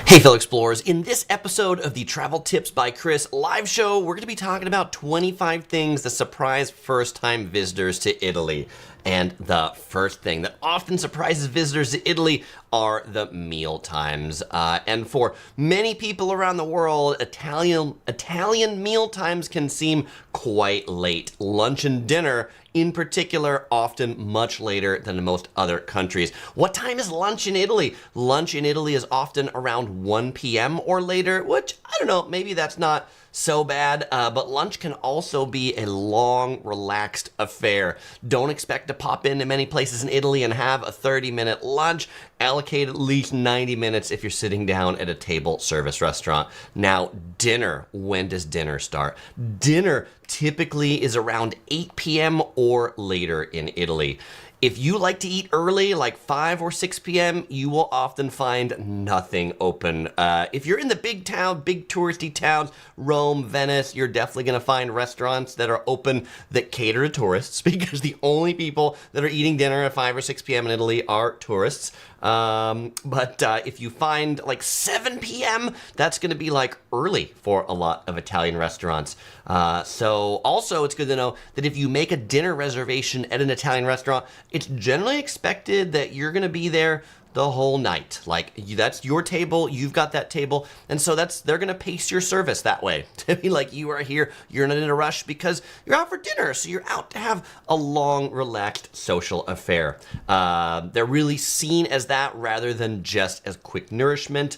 Hey fellow explorers, in this episode of the Travel Tips by Chris live show, we're going to be talking about 25 things that surprise first-time visitors to Italy. And the first thing that often surprises visitors to Italy are the meal times. And for many people around the world, Italian meal times can seem quite late. Lunch and dinner, in particular, often much later than in most other countries. What time is lunch in Italy? Lunch in Italy is often around 1 p.m. or later, which, I don't know, maybe that's not so bad, but lunch can also be a long, relaxed affair. Don't expect to pop into many places in Italy and have a 30-minute lunch. Allocate at least 90 minutes if you're sitting down at a table service restaurant. Now, dinner. When does dinner start? Dinner typically is around 8 p.m. or later in Italy. If you like to eat early, like 5 or 6 p.m., you will often find nothing open. If you're in the big touristy towns, Rome, Venice, you're definitely going to find restaurants that are open that cater to tourists because the only people that are eating dinner at 5 or 6 p.m. in Italy are tourists. But if you find like 7 p.m., that's going to be like early for a lot of Italian restaurants. So also it's good to know that if you make a dinner reservation at an Italian restaurant, it's generally expected that you're going to be there the whole night. Like that's your table, you've got that table, and so they're gonna pace your service that way to be like you are here, you're not in a rush because you're out for dinner, so you're out to have a long, relaxed social affair. They're really seen as that rather than just as quick nourishment.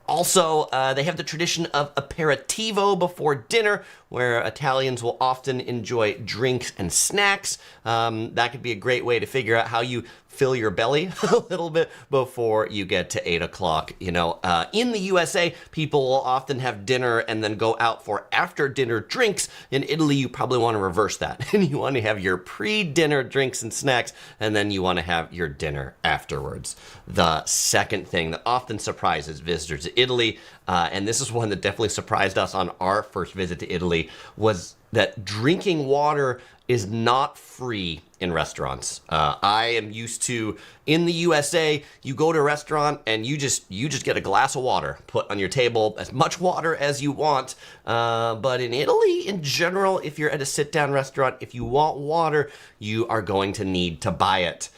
Also, they have the tradition of aperitivo before dinner, where Italians will often enjoy drinks and snacks. That could be a great way to figure out how you fill your belly a little bit before you get to 8 o'clock. You know, in the USA, people will often have dinner and then go out for after-dinner drinks. In Italy, you probably want to reverse that. And you want to have your pre-dinner drinks and snacks, and then you want to have your dinner afterwards. The second thing that often surprises visitors to Italy, and this is one that definitely surprised us on our first visit to Italy, was that drinking water is not free in restaurants. I am used to, in the USA, you go to a restaurant and you just get a glass of water put on your table, as much water as you want. But in Italy, in general, if you're at a sit-down restaurant, if you want water, you are going to need to buy it.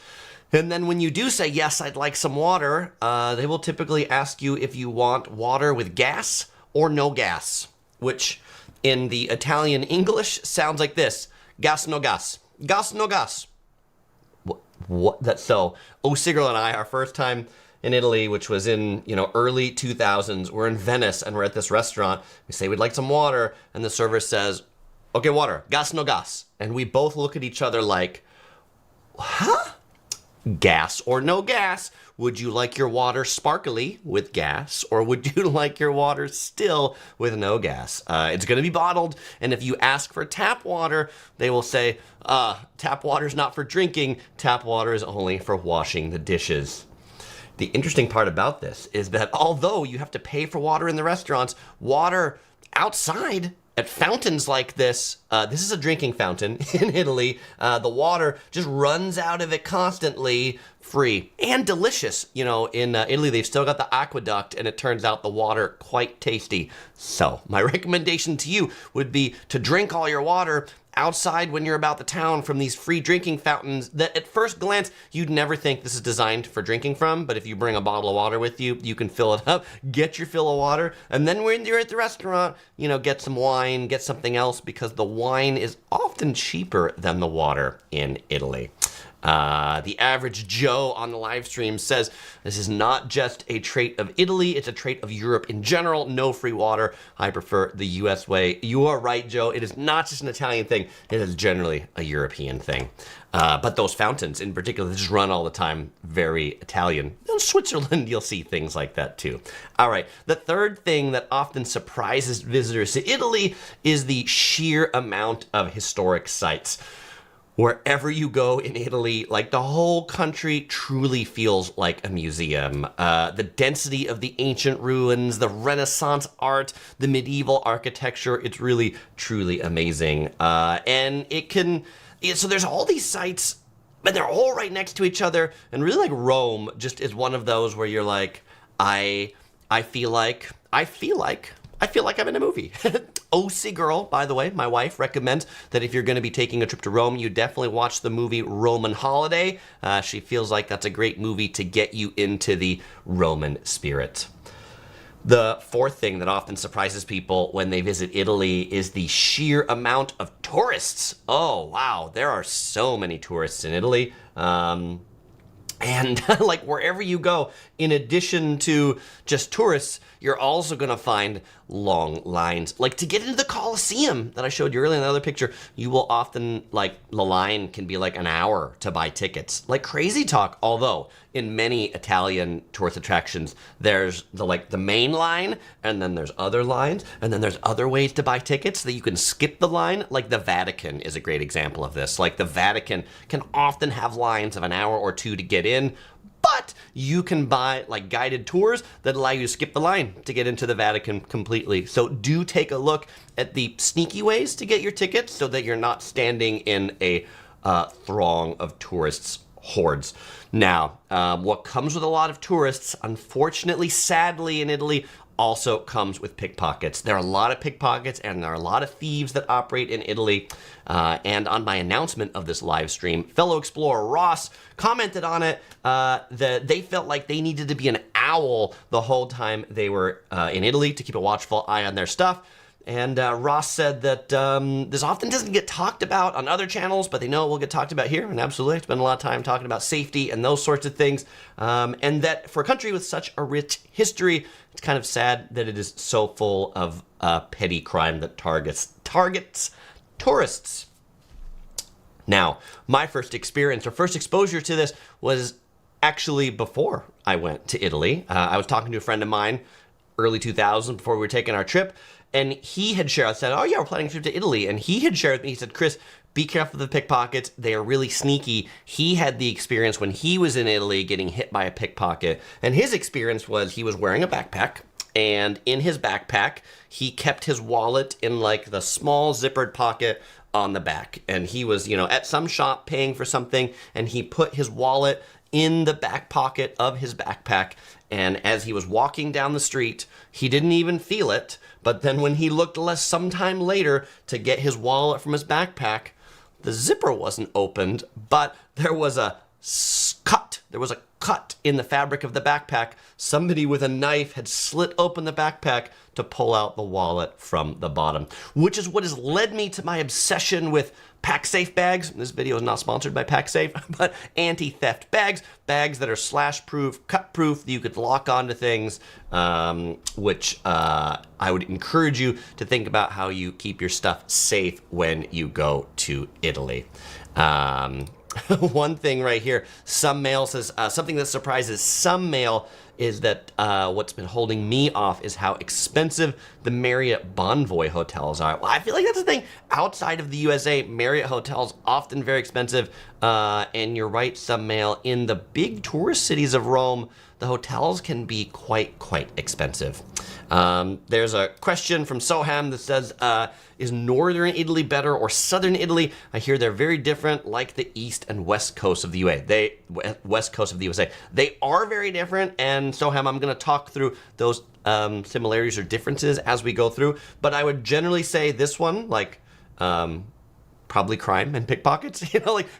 And then when you do say, yes, I'd like some water, they will typically ask you if you want water with gas or no gas, which in the Italian English sounds like this: gas no gas, gas no gas. What? That's so. O'Sigurl and I, our first time in Italy, which was in early 2000s, we're in Venice and we're at this restaurant. We say we'd like some water, and the server says, "Okay, water, gas no gas," and we both look at each other like, huh? Gas or no gas? Would you like your water sparkly with gas, or would you like your water still with no gas? It's going to be bottled, and if you ask for tap water, they will say, tap water is not for drinking, tap water is only for washing the dishes. The interesting part about this is that although you have to pay for water in the restaurants, water outside at fountains like this is a drinking fountain in Italy. The water just runs out of it constantly, free and delicious. In Italy, they've still got the aqueduct, and it turns out the water quite tasty. So my recommendation to you would be to drink all your water outside when you're about the town from these free drinking fountains that at first glance you'd never think this is designed for drinking from, but if you bring a bottle of water with you, you can fill it up, get your fill of water, and then when you're at the restaurant, get some wine, get something else, because the wine is often cheaper than the water in Italy. The average Joe on the live stream says this is not just a trait of Italy, it's a trait of Europe in general. No free water. I prefer the US way. You are right, Joe. It is not just an Italian thing. It is generally a European thing. But those fountains in particular, they just run all the time. Very Italian. In Switzerland, you'll see things like that too. All right. The third thing that often surprises visitors to Italy is the sheer amount of historic sites. Wherever you go in Italy, like the whole country truly feels like a museum. The density of the ancient ruins, the Renaissance art, the medieval architecture, it's really, truly amazing. And so there's all these sites, but they're all right next to each other. And really like Rome just is one of those where you're like, I I feel like I'm in a movie. OC Girl, by the way, my wife recommends that if you're going to be taking a trip to Rome, you definitely watch the movie Roman Holiday. She feels like that's a great movie to get you into the Roman spirit. The fourth thing that often surprises people when they visit Italy is the sheer amount of tourists. Oh, wow, there are so many tourists in Italy. And like wherever you go, in addition to just tourists, you're also going to find long lines. Like to get into the Colosseum that I showed you earlier in the other picture, you will often, like the line can be like an hour to buy tickets. Like crazy talk, although in many Italian tourist attractions, there's the main line, and then there's other lines, and then there's other ways to buy tickets that you can skip the line. Like the Vatican is a great example of this. Like the Vatican can often have lines of an hour or two to get in, but you can buy like guided tours that allow you to skip the line to get into the Vatican completely. So do take a look at the sneaky ways to get your tickets so that you're not standing in a throng of tourists' hordes. Now, what comes with a lot of tourists, unfortunately, sadly in Italy, also comes with pickpockets. There are a lot of pickpockets and there are a lot of thieves that operate in Italy. And on my announcement of this live stream, fellow explorer Ross commented on it that they felt like they needed to be an owl the whole time they were in Italy to keep a watchful eye on their stuff. And Ross said that this often doesn't get talked about on other channels, but they know it will get talked about here. And absolutely, I spend a lot of time talking about safety and those sorts of things. And that for a country with such a rich history, it's kind of sad that it is so full of petty crime that targets tourists. Now, my first experience or first exposure to this was actually before I went to Italy. I was talking to a friend of mine early 2000s before we were taking our trip. And he had shared, I said, oh yeah, we're planning a trip to Italy. And he had shared with me, he said, Chris, be careful of the pickpockets. They are really sneaky. He had the experience when he was in Italy getting hit by a pickpocket. And his experience was he was wearing a backpack. And in his backpack, he kept his wallet in like the small zippered pocket on the back. And he was, at some shop paying for something. And he put his wallet in the back pocket of his backpack. And as he was walking down the street, he didn't even feel it. But then when he looked sometime later to get his wallet from his backpack, the zipper wasn't opened, but there was a cut. There was a cut in the fabric of the backpack. Somebody with a knife had slit open the backpack to pull out the wallet from the bottom, which is what has led me to my obsession with PackSafe bags. This video is not sponsored by PackSafe, but anti-theft bags that are slash-proof, cut-proof, that you could lock onto things, which I would encourage you to think about how you keep your stuff safe when you go to Italy. One thing right here, some mail says, something that surprises some mail is that what's been holding me off is how expensive the Marriott Bonvoy hotels are. Well, I feel like that's the thing. Outside of the USA, Marriott hotels often very expensive. And you're right, some mail. In the big tourist cities of Rome, the hotels can be quite expensive. There's a question from Soham that says, is northern Italy better or southern Italy? I hear they're very different, like the east and west coast of the west coast of the USA. They are very different, and Soham, I'm going to talk through those similarities or differences as we go through. But I would generally say this one, like probably crime and pickpockets.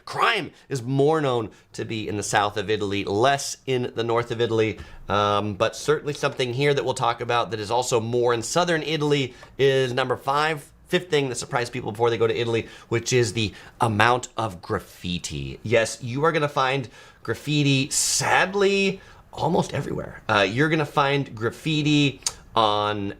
Crime is more known to be in the south of Italy, less in the north of Italy. But certainly something here that we'll talk about that is also more in southern Italy is number fifth thing that surprised people before they go to Italy, which is the amount of graffiti. Yes, you are going to find graffiti, sadly, almost everywhere. You're going to find graffiti on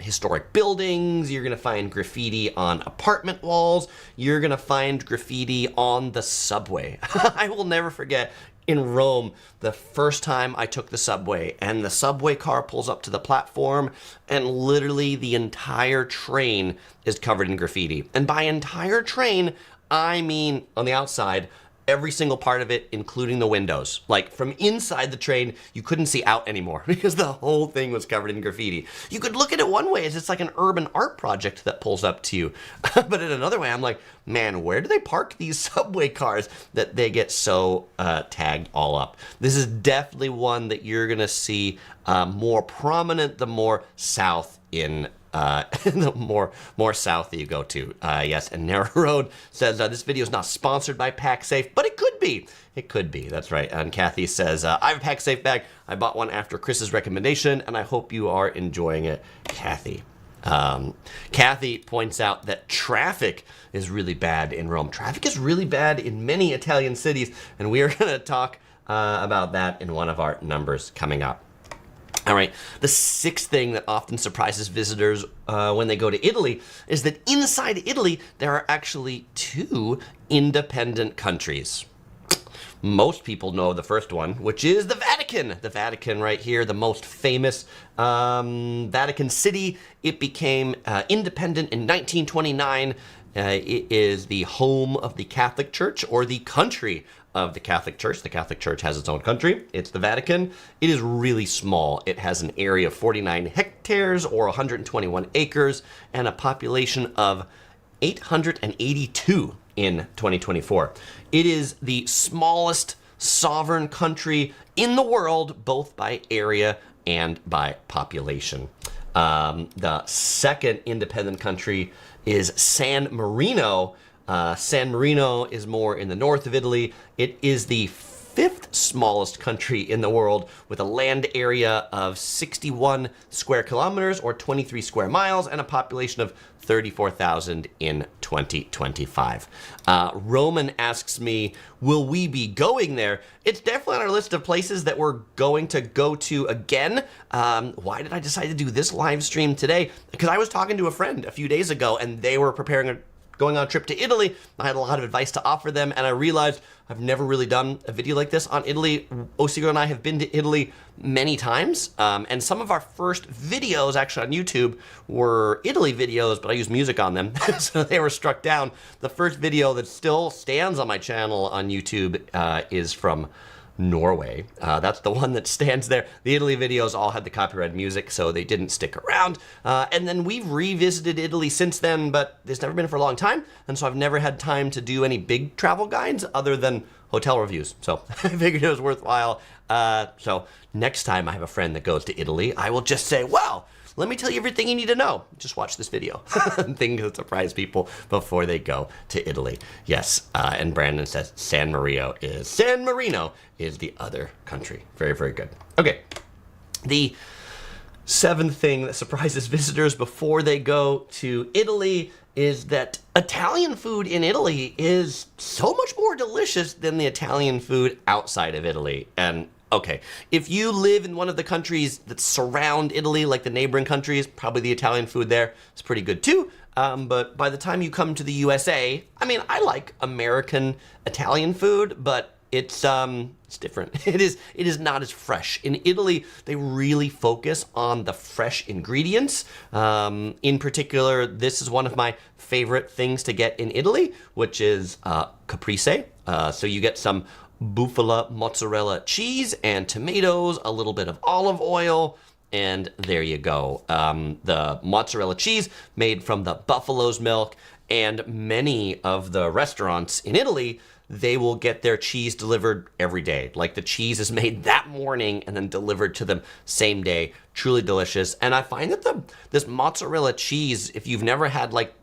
historic buildings. You're going to find graffiti on apartment walls. You're going to find graffiti on the subway. I will never forget in Rome, the first time I took the subway, and the subway car pulls up to the platform, and literally the entire train is covered in graffiti. And by entire train, I mean on the outside, every single part of it, including the windows. Like from inside the train, you couldn't see out anymore because the whole thing was covered in graffiti. You could look at it one way as it's like an urban art project that pulls up to you. But in another way, I'm like, man, where do they park these subway cars that they get so tagged all up? This is definitely one that you're gonna see more prominent the more south in the more south that you go to. Yes, and Narrow Road says, this video is not sponsored by PackSafe, but it could be. It could be, that's right. And Kathy says, I have a PackSafe bag. I bought one after Chris's recommendation, and I hope you are enjoying it, Kathy. Kathy points out that traffic is really bad in Rome. Traffic is really bad in many Italian cities, and we are going to talk about that in one of our numbers coming up. All right, the sixth thing that often surprises visitors when they go to Italy is that inside Italy, there are actually two independent countries. Most people know the first one, which is the Vatican. The Vatican right here, the most famous Vatican City. It became independent in 1929. It is the home of the Catholic Church, or the country of the Catholic Church. The Catholic Church has its own country. It's the Vatican. It is really small. It has an area of 49 hectares or 121 acres and a population of 882 in 2024. It is the smallest sovereign country in the world, both by area and by population. The second independent country is San Marino. San Marino is more in the north of Italy. It is the fifth smallest country in the world with a land area of 61 square kilometers or 23 square miles and a population of 34,000 in 2025. Roman asks me, will we be going there? It's definitely on our list of places that we're going to go to again. Why did I decide to do this live stream today? Because I was talking to a friend a few days ago and they were going on a trip to Italy. I had a lot of advice to offer them, and I realized I've never really done a video like this on Italy. Osigo and I have been to Italy many times, and some of our first videos actually on YouTube were Italy videos, but I used music on them, so they were struck down. The first video that still stands on my channel on YouTube is from Norway. That's the one that stands there. The Italy videos all had the copyrighted music, so they didn't stick around. And then we've revisited Italy since then, but it's never been for a long time, and so I've never had time to do any big travel guides other than hotel reviews. So I figured it was worthwhile. So next time I have a friend that goes to Italy, I will just say, well, let me tell you everything you need to know. Just watch this video. Things that surprise people before they go to Italy. Yes, and Brandon says San Marino is the other country. Very, very good. Okay, the seventh thing that surprises visitors before they go to Italy is that Italian food in Italy is so much more delicious than the Italian food outside of Italy. And okay, if you live in one of the countries that surround Italy, like the neighboring countries, probably the Italian food there is pretty good too. But by the time you come to the USA, I mean, I like American Italian food, but it's different. It is not as fresh. In Italy, they really focus on the fresh ingredients. In particular, this is one of my favorite things to get in Italy, which is caprese. So you get some buffalo mozzarella cheese and tomatoes, a little bit of olive oil, and there you go. The mozzarella cheese made from the buffalo's milk, and many of the restaurants in Italy, they will get their cheese delivered every day. Like the cheese is made that morning and then delivered to them same day. Truly delicious. And I find that this mozzarella cheese, if you've never had like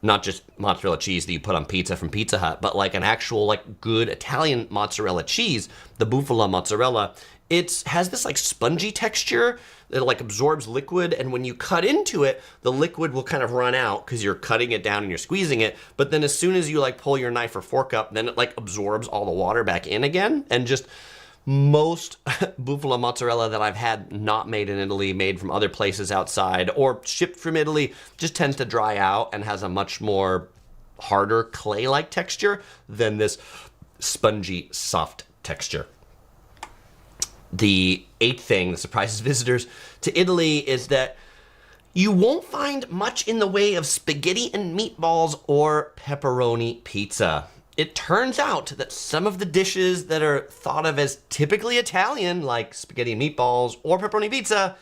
not just mozzarella cheese that you put on pizza from Pizza Hut, but like an actual like good Italian mozzarella cheese, the bufala mozzarella, it has this like spongy texture that like absorbs liquid, and when you cut into it, the liquid will kind of run out because you're cutting it down and you're squeezing it, but then as soon as you like pull your knife or fork up, then it like absorbs all the water back in again. And just most bufala mozzarella that I've had not made in Italy, made from other places outside or shipped from Italy, just tends to dry out and has a much more harder clay-like texture than this spongy, soft texture. The eighth thing that surprises visitors to Italy is that you won't find much in the way of spaghetti and meatballs or pepperoni pizza. it turns out that some of the dishes that are thought of as typically Italian, like spaghetti and meatballs or pepperoni pizza,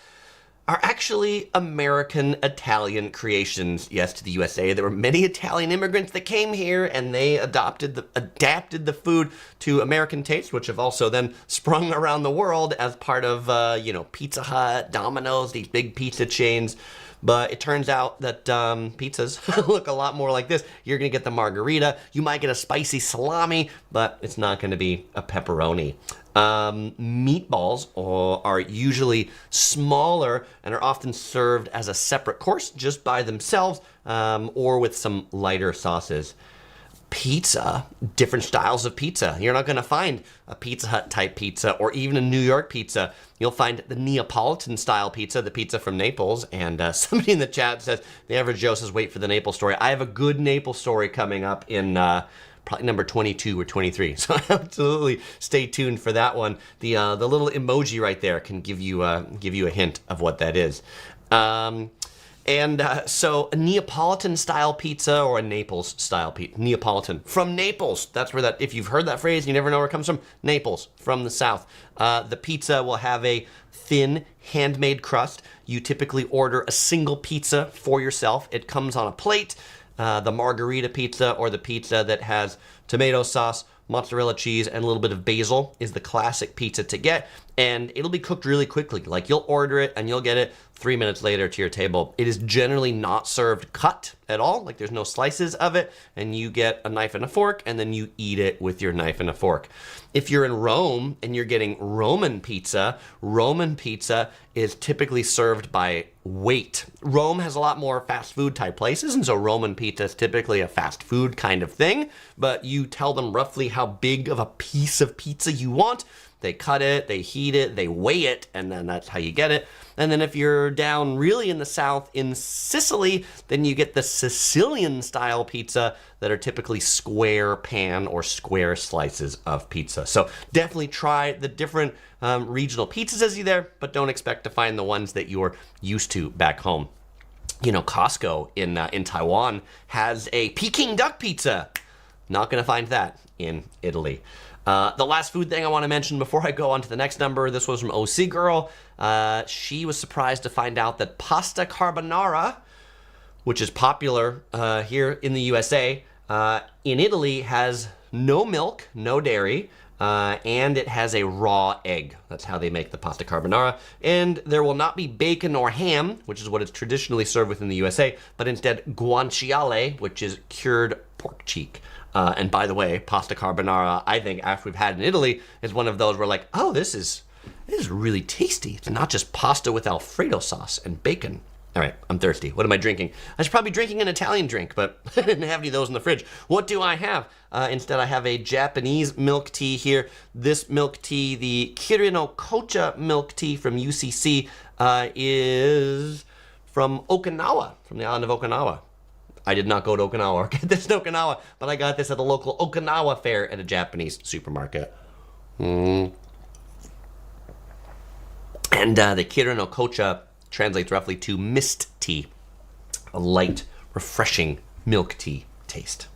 are actually American Italian creations. Yes, to the USA. There were many Italian immigrants that came here and they adapted the food to American tastes, which have also then sprung around the world as part of, Pizza Hut, Domino's, these big pizza chains. But it turns out that pizzas look a lot more like this. You're going to get the margarita. You might get a spicy salami, but it's not going to be a pepperoni. Meatballs are usually smaller and are often served as a separate course just by themselves or with some lighter sauces. Pizza, different styles of pizza. You're not going to find a Pizza Hut type pizza or even a New York pizza. You'll find the Neapolitan style pizza, the pizza from Naples. And somebody in the chat says, the average Joe says, wait for the Naples story. I have a good Naples story coming up in probably number 22 or 23. So absolutely stay tuned for that one. The little emoji right there can give you a hint of what that is. So a Neapolitan style pizza or a Naples style pizza. Neapolitan. From Naples. That's where if you've heard that phrase, you never know where it comes from. Naples, from the South. The pizza will have a thin, handmade crust. You typically order a single pizza for yourself. It comes on a plate. The margarita pizza or the pizza that has tomato sauce, mozzarella cheese, and a little bit of basil is the classic pizza to get. And it'll be cooked really quickly. Like you'll order it and you'll get it 3 minutes later to your table. It is generally not served cut at all. Like there's no slices of it. And you get a knife and a fork and then you eat it with your knife and a fork. If you're in Rome and you're getting Roman pizza is typically served by weight. Rome has a lot more fast food type places, and so Roman pizza is typically a fast food kind of thing, but you tell them roughly how big of a piece of pizza you want. They cut it, they heat it, they weigh it, and then that's how you get it. And then if you're down really in the south in Sicily, then you get the Sicilian style pizza that are typically square pan or square slices of pizza. So definitely try the different regional pizzas as you there, but don't expect to find the ones that you're used to back home. You know, Costco in Taiwan has a Peking duck pizza. Not going to find that in Italy. The last food thing I want to mention before I go on to the next number, this was from OC Girl. She was surprised to find out that pasta carbonara, which is popular here in the USA, in Italy has no milk, no dairy, and it has a raw egg. That's how they make the pasta carbonara. And there will not be bacon or ham, which is what it's traditionally served with in the USA, but instead guanciale, which is cured pork cheek. And by the way, pasta carbonara, I think after we've had it in Italy, is one of those where like, oh, this is really tasty. It's not just pasta with Alfredo sauce and bacon. All right, I'm thirsty. What am I drinking? I should probably be drinking an Italian drink, but I didn't have any of those in the fridge. What do I have? Instead, I have a Japanese milk tea here. This milk tea, the Kirino Kocha milk tea from UCC, is from Okinawa, from the island of Okinawa. I did not go to Okinawa or get this in Okinawa, but I got this at the local Okinawa fair at a Japanese supermarket. And the Kirino Kocha translates roughly to mist tea, a light, refreshing milk tea taste.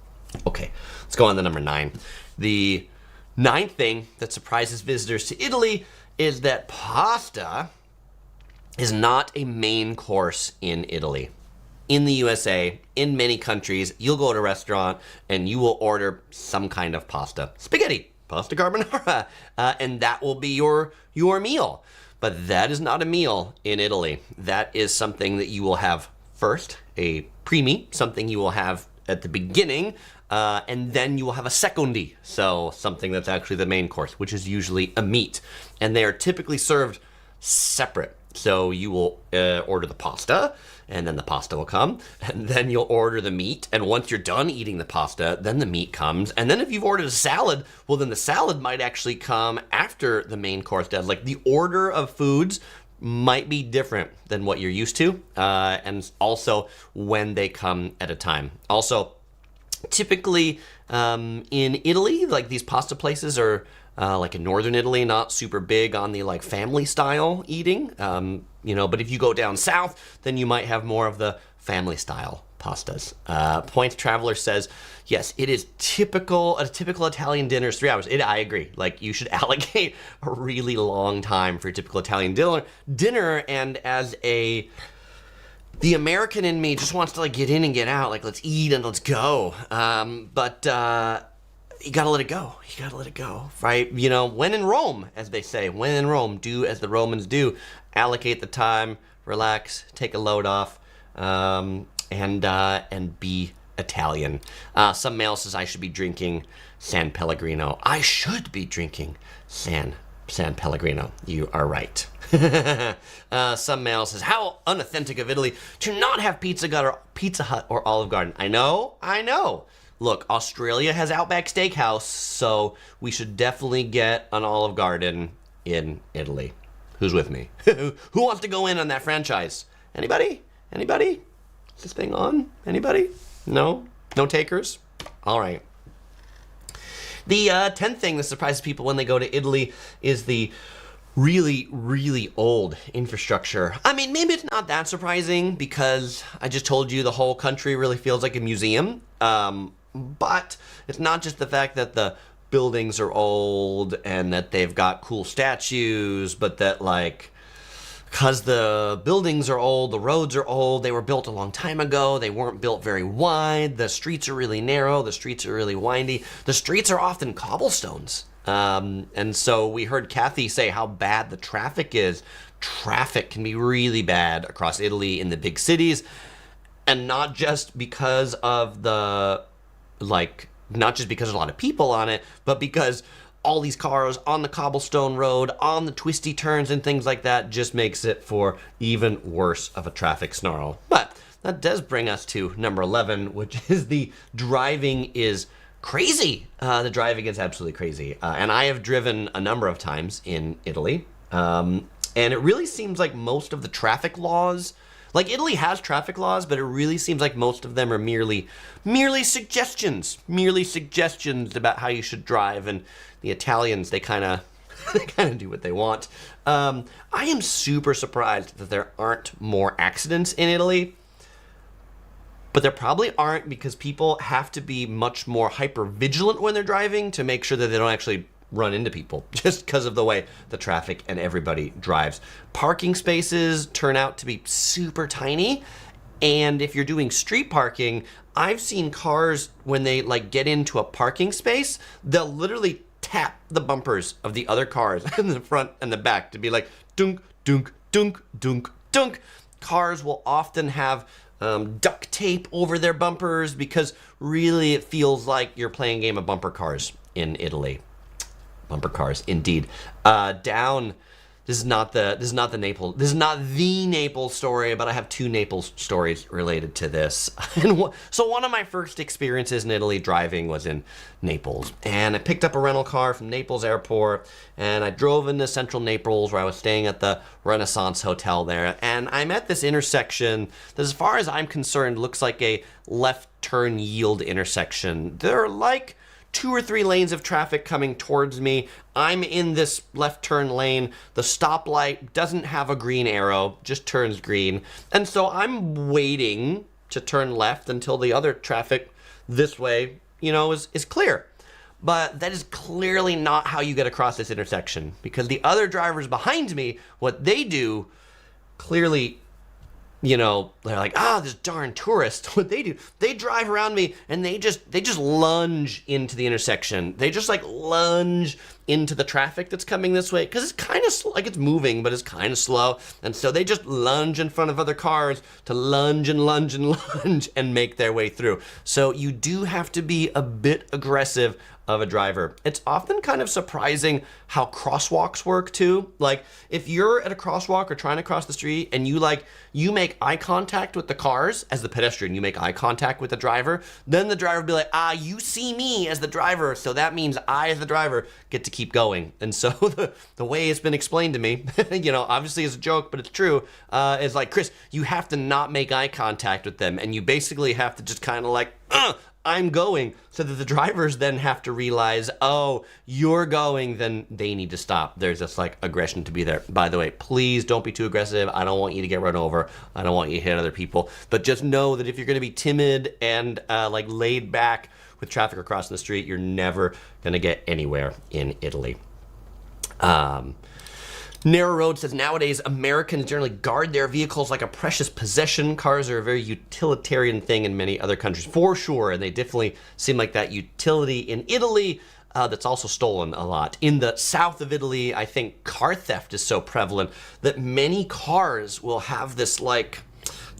Okay, let's go on to number 9. The 9th thing that surprises visitors to Italy is that pasta is not a main course in Italy. In the USA, in many countries, you'll go to a restaurant and you will order some kind of pasta. Spaghetti, pasta carbonara, and that will be your meal. But that is not a meal in Italy. That is something that you will have first, a primi, something you will have at the beginning, and then you will have a secondi, so something that's actually the main course, which is usually a meat. And they are typically served separate. So you will order the pasta, and then the pasta will come, and then you'll order the meat, and once you're done eating the pasta, then the meat comes, and then if you've ordered a salad, well, then the salad might actually come after the main course does. Like, the order of foods might be different than what you're used to, and also when they come at a time. Also, typically in Italy, like, these pasta places are like in northern Italy, not super big on the like family style eating, but if you go down south, then you might have more of the family style pastas. Point Traveler says, yes, it is typical. A typical Italian dinner is 3 hours. I agree. Like, you should allocate a really long time for a typical Italian dinner. And as the American in me just wants to like get in and get out. Like, let's eat and let's go. But you gotta let it go. You gotta let it go, right? You know, when in Rome, as they say, when in Rome, do as the Romans do. Allocate the time, relax, take a load off, and be Italian. Some male says I should be drinking San Pellegrino. I should be drinking San Pellegrino. You are right. Some male says, how unauthentic of Italy to not have Pizza Hut or Olive Garden. I know. Look, Australia has Outback Steakhouse, so we should definitely get an Olive Garden in Italy. Who's with me? Who wants to go in on that franchise? Anybody? Is this thing on? Anybody? No takers? All right. The 10th thing that surprises people when they go to Italy is the really, really old infrastructure. I mean, maybe it's not that surprising because I just told you the whole country really feels like a museum. But it's not just the fact that the buildings are old and that they've got cool statues, but that like, because the buildings are old, the roads are old, they were built a long time ago, they weren't built very wide, the streets are really narrow, the streets are really windy, the streets are often cobblestones. And so we heard Kathy say how bad the traffic is. Traffic can be really bad across Italy in the big cities, and not just because of not just because there's a lot of people on it, but because all these cars on the cobblestone road, on the twisty turns and things like that just makes it for even worse of a traffic snarl. But that does bring us to number 11, which is the driving is crazy. The driving is absolutely crazy. And I have driven a number of times in Italy. And it really seems like most of the traffic laws, like Italy has traffic laws, but it really seems like most of them are merely suggestions about how you should drive. And the Italians, they kind of do what they want. I am super surprised that there aren't more accidents in Italy. But there probably aren't because people have to be much more hyper vigilant when they're driving to make sure that they don't actually run into people just because of the way the traffic and everybody drives. Parking spaces turn out to be super tiny. And if you're doing street parking, I've seen cars when they like get into a parking space, they'll literally tap the bumpers of the other cars in the front and the back to be like dunk, dunk, dunk, dunk, dunk. Cars will often have duct tape over their bumpers because really it feels like you're playing a game of bumper cars in Italy. Bumper cars, indeed. This is not the Naples story, but I have 2 Naples stories related to this. So one of my first experiences in Italy driving was in Naples, and I picked up a rental car from Naples airport, and I drove into central Naples where I was staying at the Renaissance Hotel there, and I'm at this intersection that, as far as I'm concerned, looks like a left turn yield intersection. There are like 2 or 3 lanes of traffic coming towards me. I'm in this left turn lane. The stoplight doesn't have a green arrow, just turns green. And so I'm waiting to turn left until the other traffic this way, is clear. But that is clearly not how you get across this intersection, because the other drivers behind me, what they do clearly, they're like, this darn tourist. What they do, they drive around me and they just lunge into the intersection. They just like lunge into the traffic that's coming this way because it's kind of like it's moving, but it's kind of slow. And so they just lunge in front of other cars to lunge and lunge and lunge and make their way through. So you do have to be a bit aggressive of a driver. It's often kind of surprising how crosswalks work too. Like if you're at a crosswalk or trying to cross the street and you make eye contact with the cars as the pedestrian, you make eye contact with the driver, then the driver will be like, you see me as the driver, so that means I as the driver get to keep going. And so the way it's been explained to me, obviously it's a joke, but it's true, is like, Chris, you have to not make eye contact with them, and you basically have to just kind of like, I'm going, so that the drivers then have to realize, oh, you're going, then they need to stop. There's this like aggression to be there. By the way, please don't be too aggressive. I don't want you to get run over. I don't want you to hit other people. But just know that if you're going to be timid and like laid back with traffic across the street, you're never going to get anywhere in Italy. Narrow Road says, nowadays, Americans generally guard their vehicles like a precious possession. Cars are a very utilitarian thing in many other countries, for sure, and they definitely seem like that utility in Italy that's also stolen a lot. In the south of Italy, I think car theft is so prevalent that many cars will have this, like,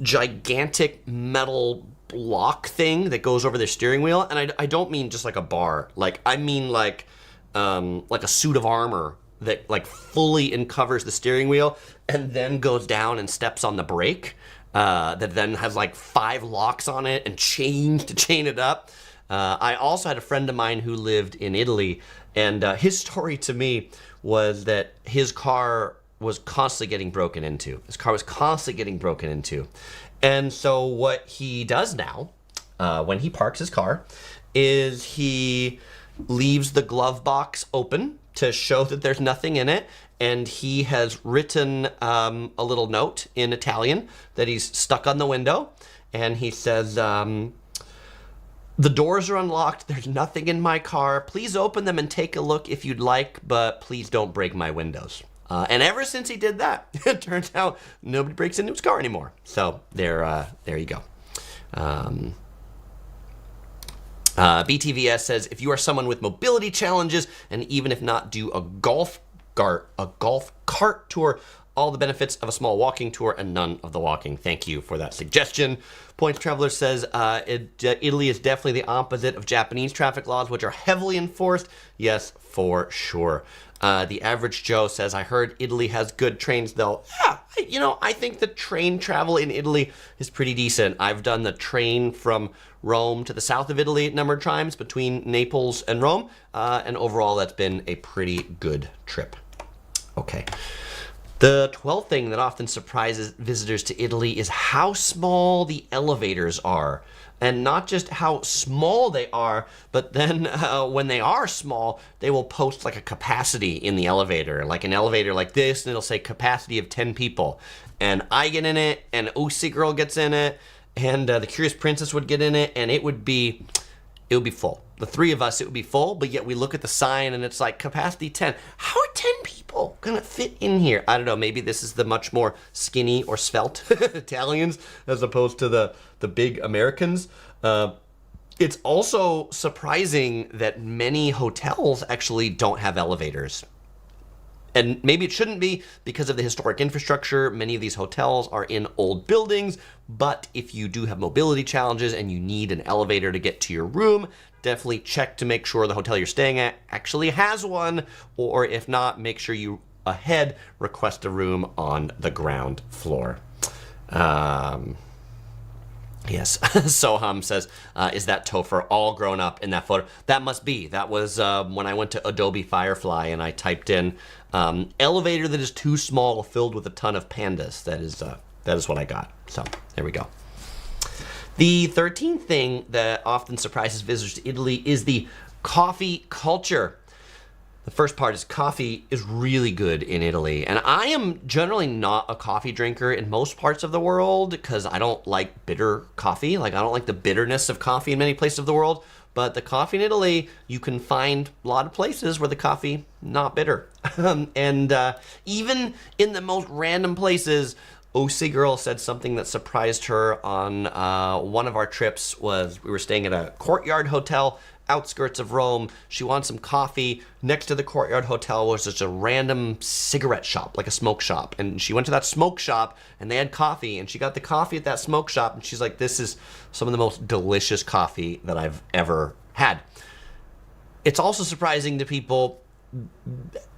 gigantic metal block thing that goes over their steering wheel, and I don't mean just like a bar. Like, I mean like a suit of armor that like fully uncovers the steering wheel and then goes down and steps on the brake, that then has like 5 locks on it and chains to chain it up. I also had a friend of mine who lived in Italy, and his story to me was that his car was constantly getting broken into. And so what he does now, when he parks his car, is he leaves the glove box open to show that there's nothing in it, and he has written a little note in Italian that he's stuck on the window, and he says, the doors are unlocked, there's nothing in my car, please open them and take a look if you'd like, but please don't break my windows. And ever since he did that, it turns out nobody breaks into his car anymore. So there you go. BTVS says, if you are someone with mobility challenges, and even if not, do a golf cart tour, all the benefits of a small walking tour and none of the walking. Thank you for that suggestion. Points Traveler says, Italy is definitely the opposite of Japanese traffic laws, which are heavily enforced. Yes, for sure. The Average Joe says, I heard Italy has good trains, though. Yeah, I think the train travel in Italy is pretty decent. I've done the train from Rome to the south of Italy a number of times between Naples and Rome, and overall that's been a pretty good trip. Okay. The 12th thing that often surprises visitors to Italy is how small the elevators are. And not just how small they are, but then when they are small, they will post like a capacity in the elevator, like an elevator like this, and it'll say capacity of 10 people. And I get in it, and OC Girl gets in it, and the Curious Princess would get in it, and it would be full. The 3 of us, it would be full, but yet we look at the sign and it's like capacity 10. How are 10 people gonna fit in here? I don't know, maybe this is the much more skinny or svelte Italians as opposed to the big Americans. It's also surprising that many hotels actually don't have elevators. And maybe it shouldn't be because of the historic infrastructure. Many of these hotels are in old buildings, but if you do have mobility challenges and you need an elevator to get to your room, definitely check to make sure the hotel you're staying at actually has one, or if not, make sure you ahead request a room on the ground floor. Yes, Soham says, is that Topher all grown up in that photo? That must be. That was when I went to Adobe Firefly and I typed in elevator that is too small filled with a ton of pandas. That is what I got. So there we go. The 13th thing that often surprises visitors to Italy is the coffee culture. The first part is coffee is really good in Italy. And I am generally not a coffee drinker in most parts of the world because I don't like bitter coffee. Like, I don't like the bitterness of coffee in many places of the world. But the coffee in Italy, you can find a lot of places where the coffee not bitter. And even in the most random places, OC Girl said something that surprised her on one of our trips. Was we were staying at a Courtyard Hotel, outskirts of Rome. She wanted some coffee. Next to the Courtyard Hotel was just a random cigarette shop, like a smoke shop. And she went to that smoke shop and they had coffee, and she got the coffee at that smoke shop, and she's like, this is some of the most delicious coffee that I've ever had. It's also surprising to people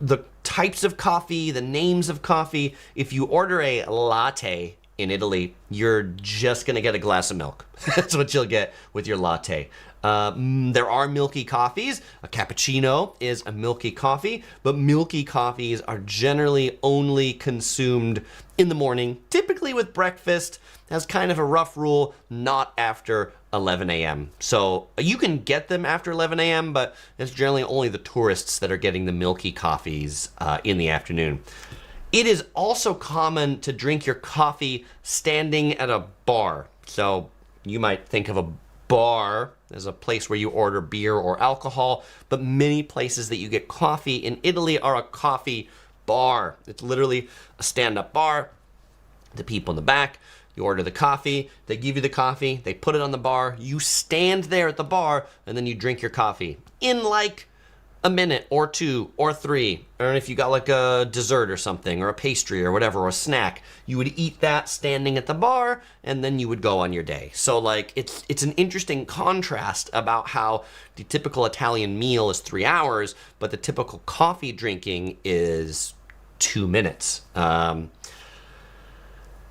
the types of coffee, the names of coffee. If you order a latte in Italy, you're just going to get a glass of milk. That's what you'll get with your latte. There are milky coffees. A cappuccino is a milky coffee, but milky coffees are generally only consumed in the morning, typically with breakfast, as kind of a rough rule, not after 11 a.m. So you can get them after 11 a.m., but it's generally only the tourists that are getting the milky coffees in the afternoon. It is also common to drink your coffee standing at a bar. So you might think of a bar as a place where you order beer or alcohol, but many places that you get coffee in Italy are a coffee bar. It's literally a stand-up bar. The people in the back, you order the coffee, they give you the coffee, they put it on the bar, you stand there at the bar, and then you drink your coffee in like a minute or two or three. Or if you got like a dessert or something or a pastry or whatever or a snack, you would eat that standing at the bar and then you would go on your day. So like it's an interesting contrast about how the typical Italian meal is 3 hours, but the typical coffee drinking is 2 minutes.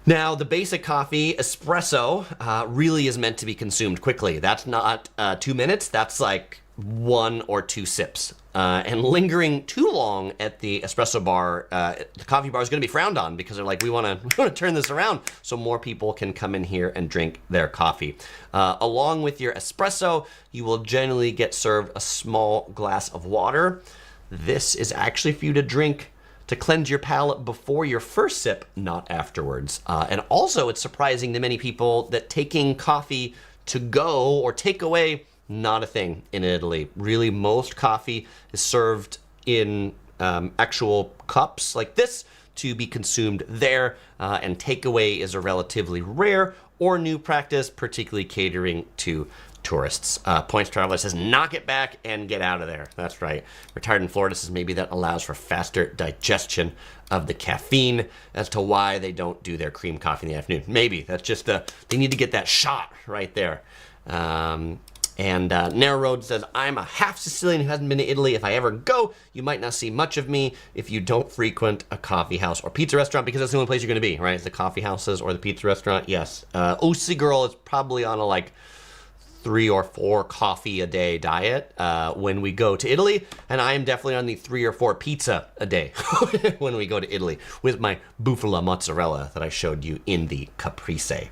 Now, the basic coffee, espresso, really is meant to be consumed quickly. That's not 2 minutes, that's like 1 or 2 sips. And lingering too long at the espresso bar, the coffee bar is going to be frowned on because they're like, we want to turn this around so more people can come in here and drink their coffee. Along with your espresso, you will generally get served a small glass of water. This is actually for you to drink to cleanse your palate before your first sip, not afterwards. And also, it's surprising to many people that taking coffee to go or take away, not a thing in Italy. Really, most coffee is served in actual cups like this to be consumed there, and takeaway is a relatively rare or new practice, particularly catering to tourists. Points Traveler says, knock it back and get out of there. That's right. Retired in Florida says maybe that allows for faster digestion of the caffeine as to why they don't do their cream coffee in the afternoon. Maybe that's just they need to get that shot right there. And Narrow Road says, I'm a half Sicilian who hasn't been to Italy. If I ever go, you might not see much of me if you don't frequent a coffee house or pizza restaurant, because that's the only place you're going to be, right? It's the coffee houses or the pizza restaurant. Yes. OC Girl is probably on a like 3 or 4 coffee a day diet when we go to Italy, and I am definitely on the 3 or 4 pizza a day when we go to Italy with my bufala mozzarella that I showed you in the caprese.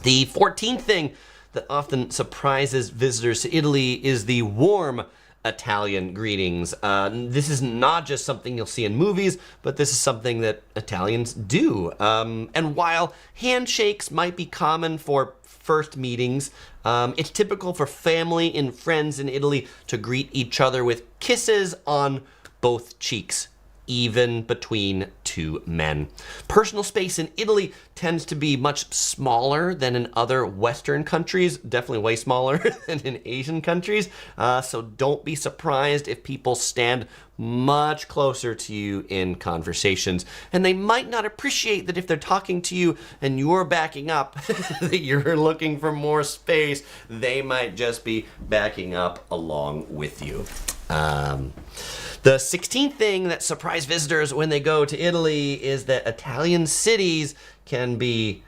The 14th thing that often surprises visitors to Italy is the warm Italian greetings. This is not just something you'll see in movies, but this is something that Italians do. And while handshakes might be common for first meetings, it's typical for family and friends in Italy to greet each other with kisses on both cheeks, even between 2 men. Personal space in Italy tends to be much smaller than in other Western countries, definitely way smaller than in Asian countries. So don't be surprised if people stand much closer to you in conversations. And they might not appreciate that if they're talking to you and you're backing up, that you're looking for more space. They might just be backing up along with you. The 16th thing that surprised visitors when they go to Italy is that Italian cities can be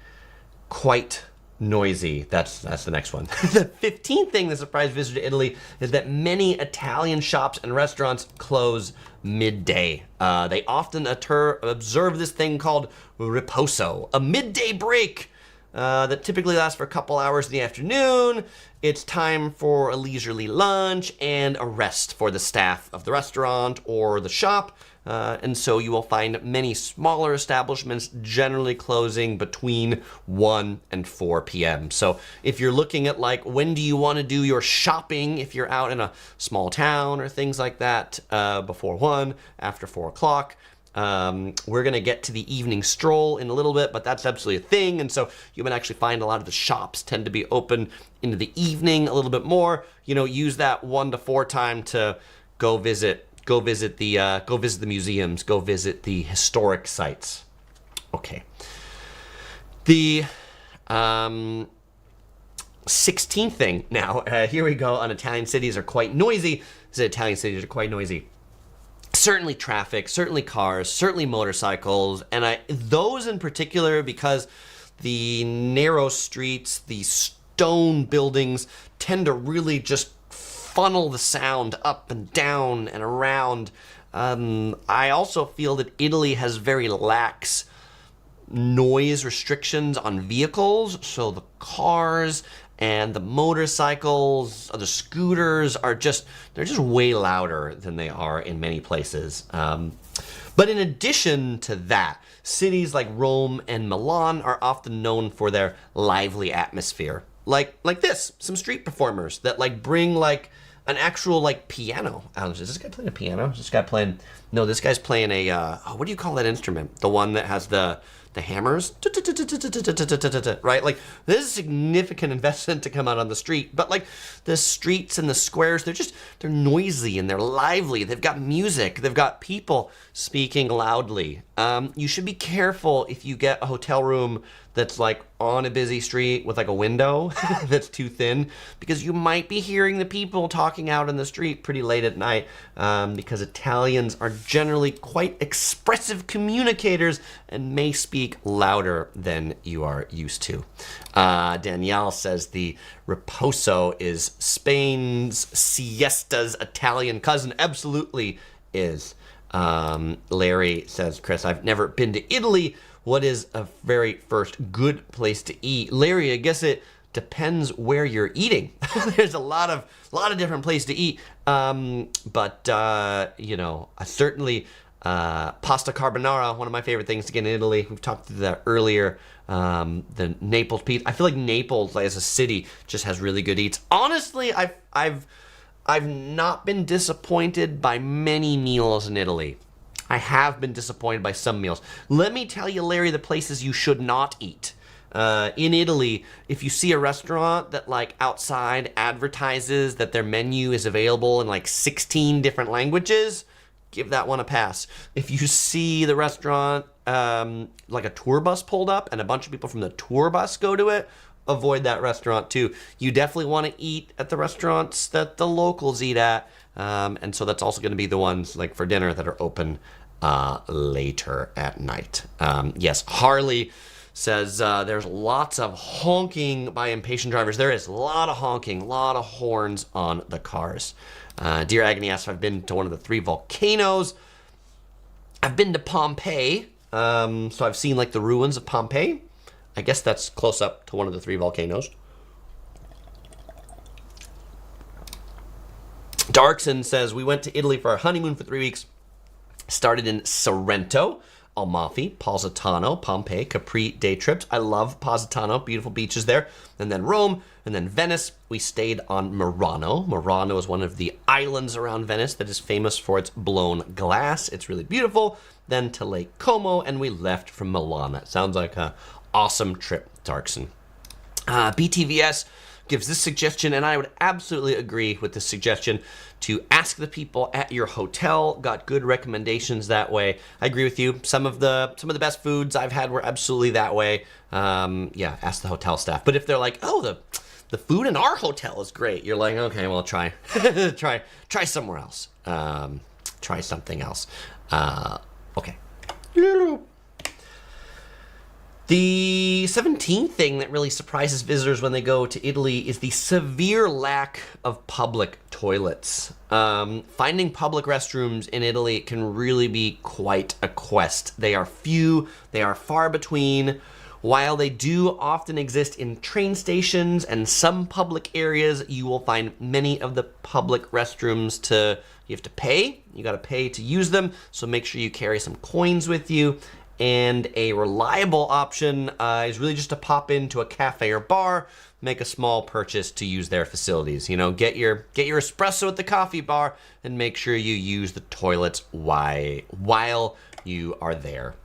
quite noisy. That's the next one. The 15th thing that surprised visitors to Italy is that many Italian shops and restaurants close midday. They often observe this thing called riposo, a midday break that typically lasts for a couple hours in the afternoon. It's time for a leisurely lunch and a rest for the staff of the restaurant or the shop. And so you will find many smaller establishments generally closing between 1 and 4 p.m. So if you're looking at like, when do you want to do your shopping if you're out in a small town or things like that, before 1, after 4 o'clock, we're going to get to the evening stroll in a little bit, but that's absolutely a thing. And so you might actually find a lot of the shops tend to be open into the evening a little bit more. You know, use that 1 to 4 time to go visit the museums, go visit the historic sites. Okay. The 16th thing now, here we go on Italian cities are quite noisy. Italian cities are quite noisy. certainly traffic, certainly cars, certainly motorcycles, and those in particular because the narrow streets, the stone buildings tend to really just funnel the sound up and down and around. I also feel that Italy has very lax noise restrictions on vehicles, so the cars and the motorcycles, the scooters they're just way louder than they are in many places. But in addition to that, cities like Rome and Milan are often known for their lively atmosphere. Like this, some street performers that bring an actual piano. Is this guy playing a piano? Is this guy playing? No, this guy's playing a what do you call that instrument? The one that has the hammers, right? This is a significant investment to come out on the street, but the streets and the squares, they're noisy and they're lively. They've got music, they've got people speaking loudly. You should be careful if you get a hotel room that's on a busy street with a window that's too thin, because you might be hearing the people talking out in the street pretty late at night, because Italians are generally quite expressive communicators and may speak louder than you are used to. Danielle says the riposo is Spain's siesta's Italian cousin. Absolutely is. Larry says, Chris, I've never been to Italy. What is a very first good place to eat? Larry, I guess it depends where you're eating. There's a lot of different places to eat. But certainly pasta carbonara, one of my favorite things to get in Italy. We've talked through that earlier. The Naples pizza. I feel like Naples as a city just has really good eats. Honestly, I've not been disappointed by many meals in Italy. I have been disappointed by some meals. Let me tell you, Larry, the places you should not eat. In Italy, if you see a restaurant that outside advertises that their menu is available in 16 different languages, give that one a pass. If you see the restaurant a tour bus pulled up and a bunch of people from the tour bus go to it, avoid that restaurant too. You definitely want to eat at the restaurants that the locals eat at. And so that's also going to be the ones for dinner that are open later at night. Yes, Harley says there's lots of honking by impatient drivers. There is a lot of honking, a lot of horns on the cars. Dear Agony asks if I've been to one of the 3 volcanoes. I've been to Pompeii, so I've seen the ruins of Pompeii. I guess that's close up to one of the 3 volcanoes. Darkson says, we went to Italy for our honeymoon for 3 weeks. Started in Sorrento, Amalfi, Positano, Pompeii, Capri day trips. I love Positano, beautiful beaches there. And then Rome, and then Venice. We stayed on Murano. Murano is one of the islands around Venice that is famous for its blown glass. It's really beautiful. Then to Lake Como, and we left from Milan. That sounds like an awesome trip, Darkson. BTVS gives this suggestion, and I would absolutely agree with this suggestion, to ask the people at your hotel. Got good recommendations that way. I agree with you. Some of the best foods I've had were absolutely that way. Ask the hotel staff. But if they're the food in our hotel is great, you're okay, well, try somewhere else. Try something else. Okay. The 17th thing that really surprises visitors when they go to Italy is the severe lack of public toilets. Finding public restrooms in Italy can really be quite a quest. They are few, they are far between. While they do often exist in train stations and some public areas, you will find many of the public restrooms you have to pay. You got to pay to use them, so make sure you carry some coins with you. And a reliable option is really just to pop into a cafe or bar, make a small purchase to use their facilities. Get your espresso at the coffee bar and make sure you use the toilets while you are there.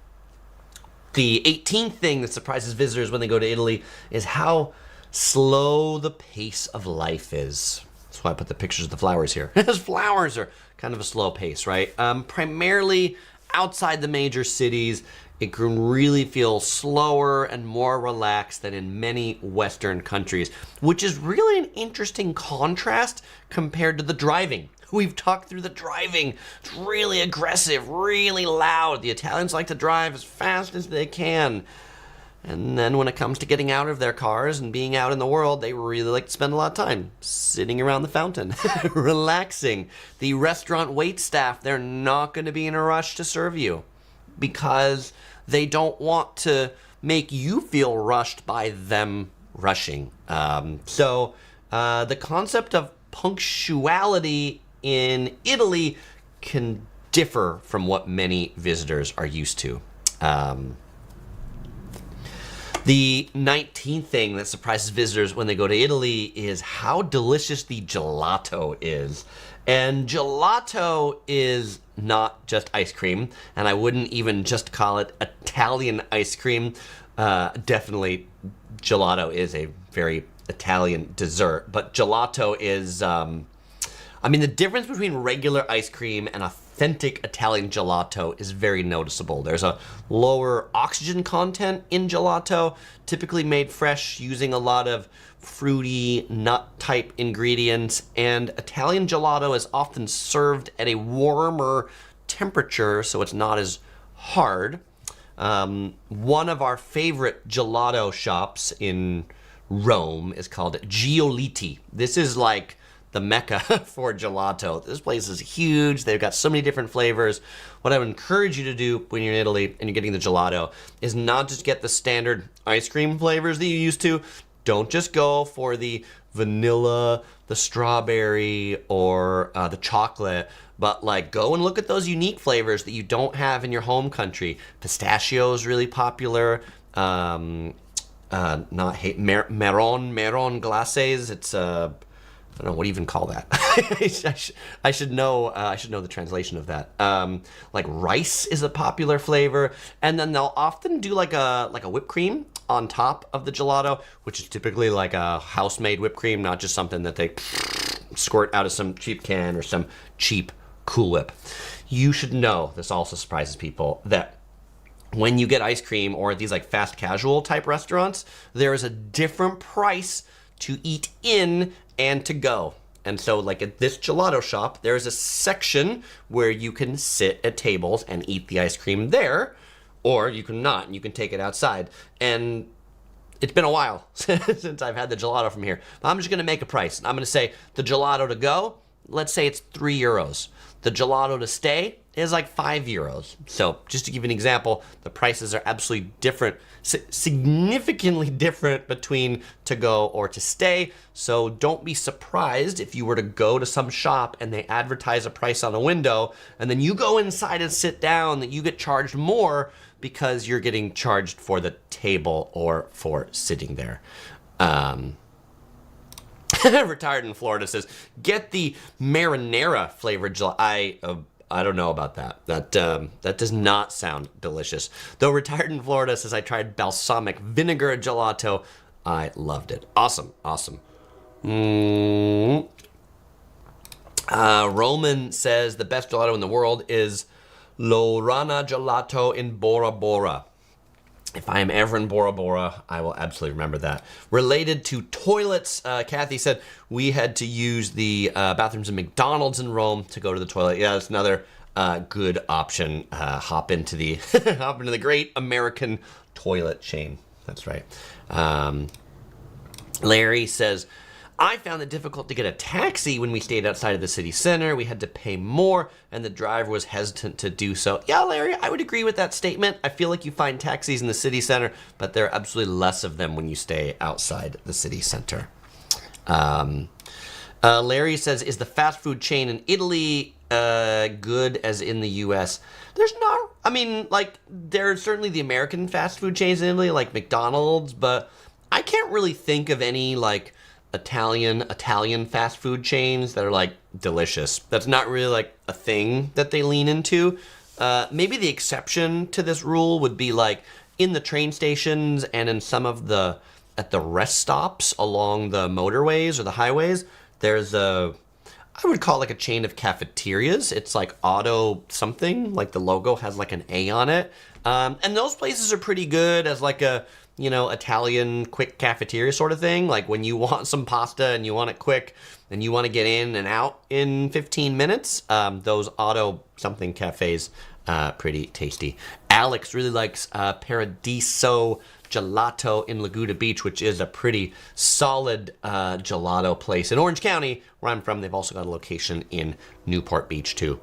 The 18th thing that surprises visitors when they go to Italy is how slow the pace of life is. That's why I put the pictures of the flowers here. Because flowers are kind of a slow pace, right? Primarily outside the major cities, it can really feel slower and more relaxed than in many Western countries, which is really an interesting contrast compared to the driving. We've talked through the driving. It's really aggressive, really loud. The Italians like to drive as fast as they can. And then when it comes to getting out of their cars and being out in the world, they really like to spend a lot of time sitting around the fountain, relaxing. The restaurant wait staff, they're not going to be in a rush to serve you because they don't want to make you feel rushed by them rushing. The concept of punctuality in Italy can differ from what many visitors are used to. The 19th thing that surprises visitors when they go to Italy is how delicious the gelato is. And gelato is not just ice cream, and I wouldn't even just call it Italian ice cream. Definitely, gelato is a very Italian dessert, but gelato is, the difference between regular ice cream and authentic Italian gelato is very noticeable. There's a lower oxygen content in gelato, typically made fresh using a lot of fruity nut type ingredients, and Italian gelato is often served at a warmer temperature, so it's not as hard. One of our favorite gelato shops in Rome is called Giolitti. This is like the mecca for gelato. This place is huge. They've got so many different flavors. What I would encourage you to do when you're in Italy and you're getting the gelato is not just get the standard ice cream flavors that you used to. Don't just go for the vanilla, the strawberry, or the chocolate, but like go and look at those unique flavors that you don't have in your home country. Pistachio is really popular. Marron glaces. It's I don't know what do you even call that. I should know the translation of that. Like rice is a popular flavor, and then they'll often do like a whipped cream on top of the gelato, which is typically like a house-made whipped cream, not just something that they squirt out of some cheap can or some cheap Cool Whip. You should know, this also surprises people, that when you get ice cream or at these like fast casual type restaurants, there is a different price to eat in and to go. And so like at this gelato shop, there's a section where you can sit at tables and eat the ice cream there, or you can not, and you can take it outside. And it's been a while since I've had the gelato from here. But I'm just gonna make a price. I'm gonna say the gelato to go, let's say it's €3. The gelato to stay is like €5. So just to give you an example, the prices are absolutely different, significantly different between to go or to stay. So don't be surprised if you were to go to some shop and they advertise a price on a window and then you go inside and sit down that you get charged more because you're getting charged for the table or for sitting there. Retired in Florida says, get the marinara flavored gelato. I don't know about that. That does not sound delicious. Though Retired in Florida says, I tried balsamic vinegar gelato. I loved it. Awesome. Roman says the best gelato in the world is Lorana Gelato in Bora Bora. If I am ever in Bora Bora, I will absolutely remember that. Related to toilets, Kathy said we had to use the bathrooms in McDonald's in Rome to go to the toilet. Yeah, that's another good option. Hop into the great American toilet chain. That's right. Larry says, I found it difficult to get a taxi when we stayed outside of the city center. We had to pay more, and the driver was hesitant to do so. Yeah, Larry, I would agree with that statement. I feel like you find taxis in the city center, but there are absolutely less of them when you stay outside the city center. Larry says, is the fast food chain in Italy good as in the U.S.? There's not, there's certainly the American fast food chains in Italy, like McDonald's, but I can't really think of any, Italian fast food chains that are like delicious. That's not really like a thing that they lean into. Maybe the exception to this rule would be like in the train stations and in some of at the rest stops along the motorways or the highways. There's I would call like a chain of cafeterias. It's like Auto something, like the logo has like an A on it. And those places are pretty good as like a Italian quick cafeteria sort of thing. Like when you want some pasta and you want it quick and you want to get in and out in 15 minutes, those auto something cafes, pretty tasty. Alex really likes Paradiso Gelato in Laguna Beach, which is a pretty solid gelato place in Orange County, where I'm from. They've also got a location in Newport Beach too.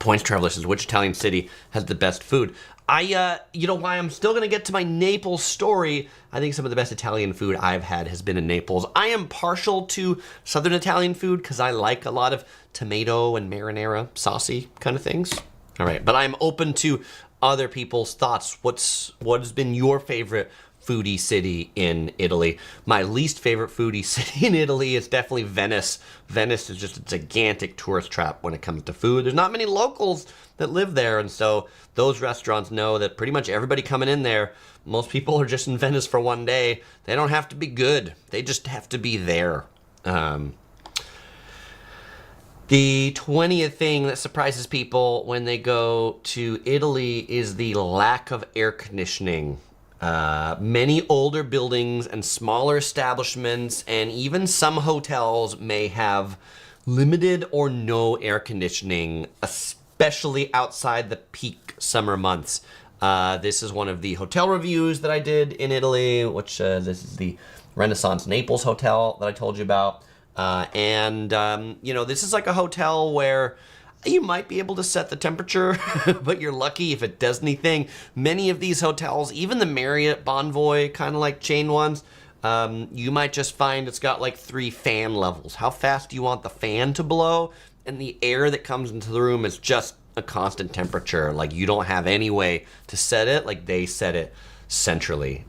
Points Traveler says, which Italian city has the best food? Why I'm still going to get to my Naples story. I think some of the best Italian food I've had has been in Naples. I am partial to Southern Italian food because I like a lot of tomato and marinara saucy kind of things. All right, but I'm open to other people's thoughts. What has been your favorite foodie city in Italy? My least favorite foodie city in Italy is definitely Venice. Venice is just a gigantic tourist trap when it comes to food. There's not many locals that live there, and so those restaurants know that pretty much everybody coming in there, most people are just in Venice for one day. They don't have to be good. They just have to be there. The 20th thing that surprises people when they go to Italy is the lack of air conditioning. Many older buildings and smaller establishments and even some hotels may have limited or no air conditioning, especially outside the peak summer months. This is one of the hotel reviews that I did in Italy, which this is the Renaissance Naples Hotel that I told you about. This is like a hotel where you might be able to set the temperature, but you're lucky if it does anything. Many of these hotels, even the Marriott Bonvoy kind of like chain ones, you might just find it's got like 3 fan levels. How fast do you want the fan to blow? And the air that comes into the room is just a constant temperature. Like you don't have any way to set it. Like they set it centrally.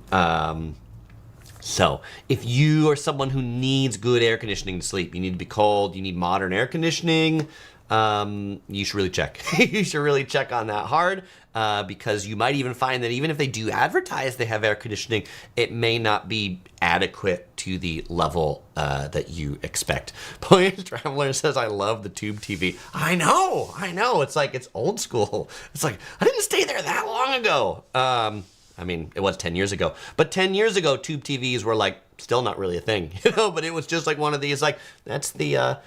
So if you are someone who needs good air conditioning to sleep, you need to be cold, you need modern air conditioning, you should really check. You should really check on that hard, because you might even find that even if they do advertise they have air conditioning, it may not be adequate to the level that you expect. Points Traveler says, I love the tube TV. I know. It's like, it's old school. It's like, I didn't stay there that long ago. It was 10 years ago, but 10 years ago, tube TVs were like still not really a thing, but it was just like one of these, like, that's the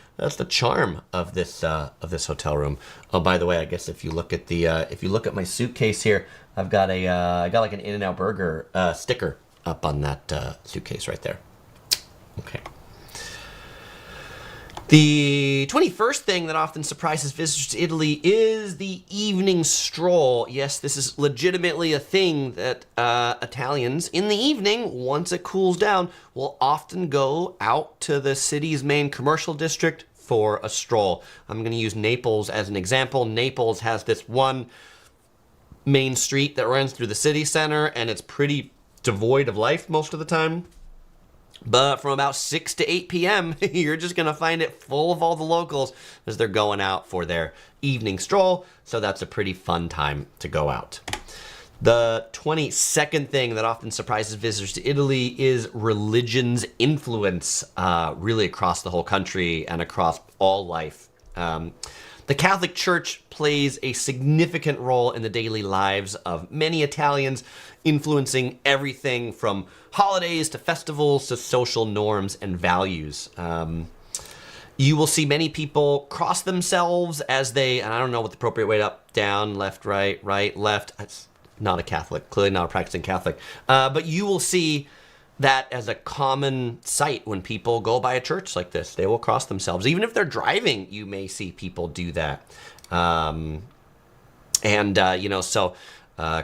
charm of this hotel room. Oh, by the way, I guess if you look at my suitcase here, I got like an In-N-Out Burger sticker up on that suitcase right there. Okay. The 21st thing that often surprises visitors to Italy is the evening stroll. Yes, this is legitimately a thing that Italians, in the evening, once it cools down, will often go out to the city's main commercial district for a stroll. I'm going to use Naples as an example. Naples has this one main street that runs through the city center, and it's pretty devoid of life most of the time. But from about 6 to 8 p.m., you're just going to find it full of all the locals as they're going out for their evening stroll. So that's a pretty fun time to go out. The 22nd thing that often surprises visitors to Italy is religion's influence, really across the whole country and across all life. The Catholic Church plays a significant role in the daily lives of many Italians, influencing everything from holidays to festivals to social norms and values. You will see many people cross themselves as they, and I don't know what the appropriate way, up, down, left, right, left. It's not a Catholic, clearly not a practicing Catholic. But you will see that as a common sight when people go by a church like this. They will cross themselves. Even if they're driving, you may see people do that.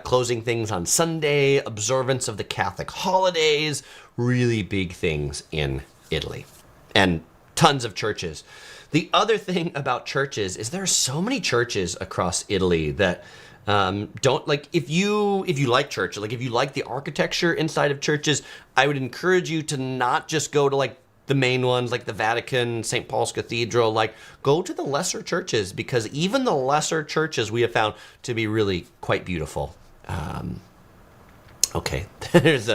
Closing things on Sunday, observance of the Catholic holidays, really big things in Italy. And tons of churches. The other thing about churches is there are so many churches across Italy that don't, like, if you like church, like if you like the architecture inside of churches, I would encourage you to not just go to like the main ones like the Vatican, St. Paul's Cathedral, like go to the lesser churches, because even the lesser churches we have found to be really quite beautiful. Okay, there's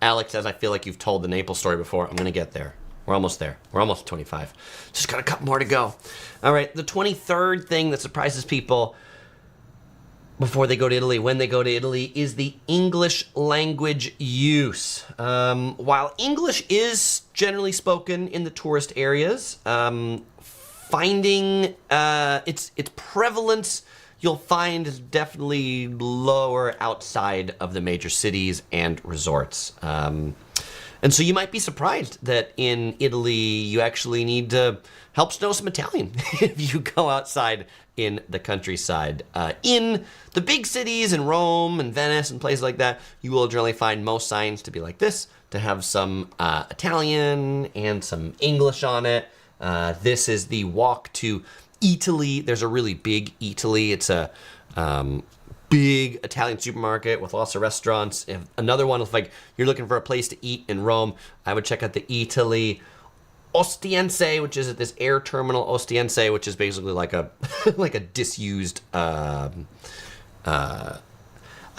Alex says, I feel like you've told the Naples story before. I'm going to get there. We're almost there. We're almost 25. Just got a couple more to go. All right, the 23rd thing that surprises people. before they go to Italy, when they go to Italy, is the English language use. While English is generally spoken in the tourist areas, finding its prevalence, you'll find, is definitely lower outside of the major cities and resorts. And so you might be surprised that in Italy you actually need to help know some Italian if you go outside in the countryside. In the big cities in Rome and Venice and places like that, you will generally find most signs to be like this, to have some Italian and some English on it. This is the walk to Italy. There's a really big Italy. It's a big Italian supermarket with lots of restaurants. If another one, if like you're looking for a place to eat in Rome, I would check out the Italy Ostiense, which is at this air terminal. Ostiense, which is basically like a like a disused like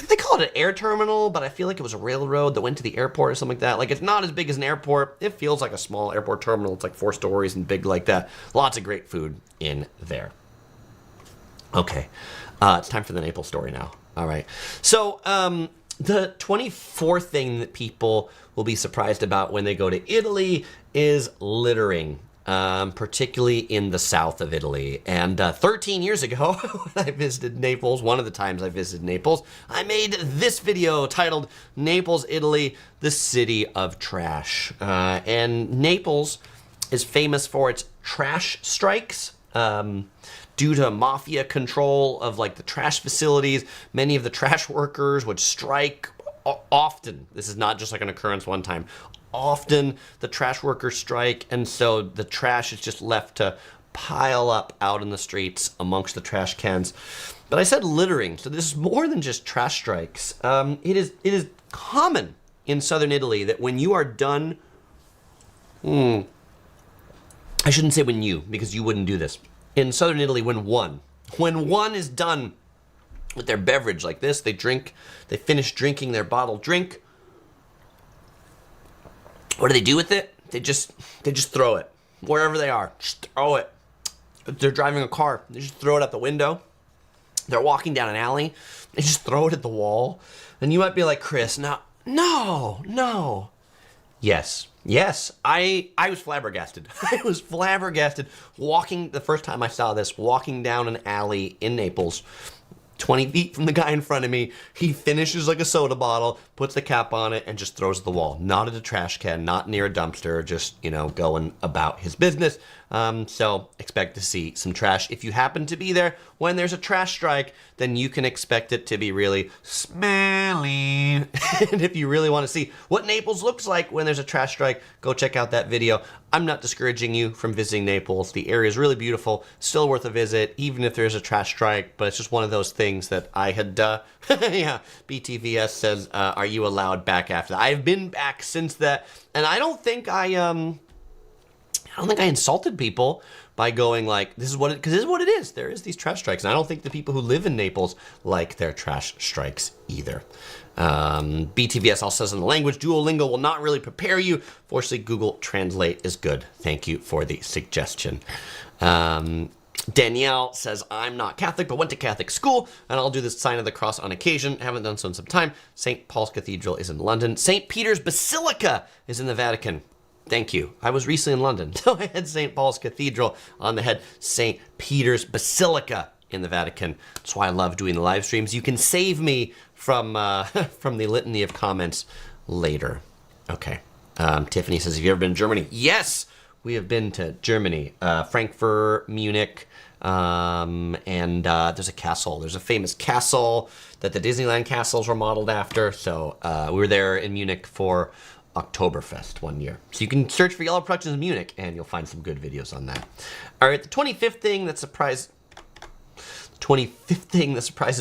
they call it an air terminal, but I feel like it was a railroad that went to the airport or something like that. Like, it's not as big as an airport. It feels like a small airport terminal. It's like 4 stories and big like that. Lots of great food in there. Okay, it's time for the Naples story now. All right. So the 24th thing that people will be surprised about when they go to Italy is littering, particularly in the south of Italy. And 13 years ago, when I visited Naples, one of the times I visited Naples, I made this video titled Naples, Italy, the City of Trash. And Naples is famous for its trash strikes. Due to mafia control of like the trash facilities, many of the trash workers would strike often. This is not just like an occurrence one time. Often the trash workers strike, and so the trash is just left to pile up out in the streets amongst the trash cans. But I said littering, so this is more than just trash strikes. It is common in southern Italy that when you are done, I shouldn't say when you, because you wouldn't do this. In southern Italy, when one is done with their beverage like this, they finish drinking their bottled drink. What do they do with it? They just throw it wherever they are. Just throw it. If they're driving a car, they just throw it out the window. They're walking down an alley, they just throw it at the wall. And you might be like, Chris, no. Yes, I was flabbergasted. I was flabbergasted walking, the first time I saw this, walking down an alley in Naples, 20 feet from the guy in front of me. He finishes like a soda bottle, puts the cap on it, and just throws it at the wall. Not at a trash can, not near a dumpster, just, going about his business. So expect to see some trash. If you happen to be there when there's a trash strike, then you can expect it to be really smelly. And if you really want to see what Naples looks like when there's a trash strike, go check out that video. I'm not discouraging you from visiting Naples. The area is really beautiful, still worth a visit, even if there's a trash strike, but it's just one of those things that I had, yeah, BTVS says, are you allowed back after that? I've been back since that, and I don't think I insulted people by going like, this is what it is. There is these trash strikes. And I don't think the people who live in Naples like their trash strikes either. BTVS also says in the language, Duolingo will not really prepare you. Fortunately, Google Translate is good. Thank you for the suggestion. Danielle says, I'm not Catholic, but went to Catholic school, and I'll do the sign of the cross on occasion. Haven't done so in some time. St. Paul's Cathedral is in London. St. Peter's Basilica is in the Vatican. Thank you. I was recently in London, so I had St. Paul's Cathedral on the head, St. Peter's Basilica in the Vatican. That's why I love doing the live streams. You can save me from from the litany of comments later. Okay. Tiffany says, have you ever been to Germany? Yes, we have been to Germany. Frankfurt, Munich, and there's a castle. There's a famous castle that the Disneyland castles were modeled after. So we were there in Munich for Oktoberfest one year. So you can search for Yellow Productions in Munich and you'll find some good videos on that. All right, the 25th thing that surprises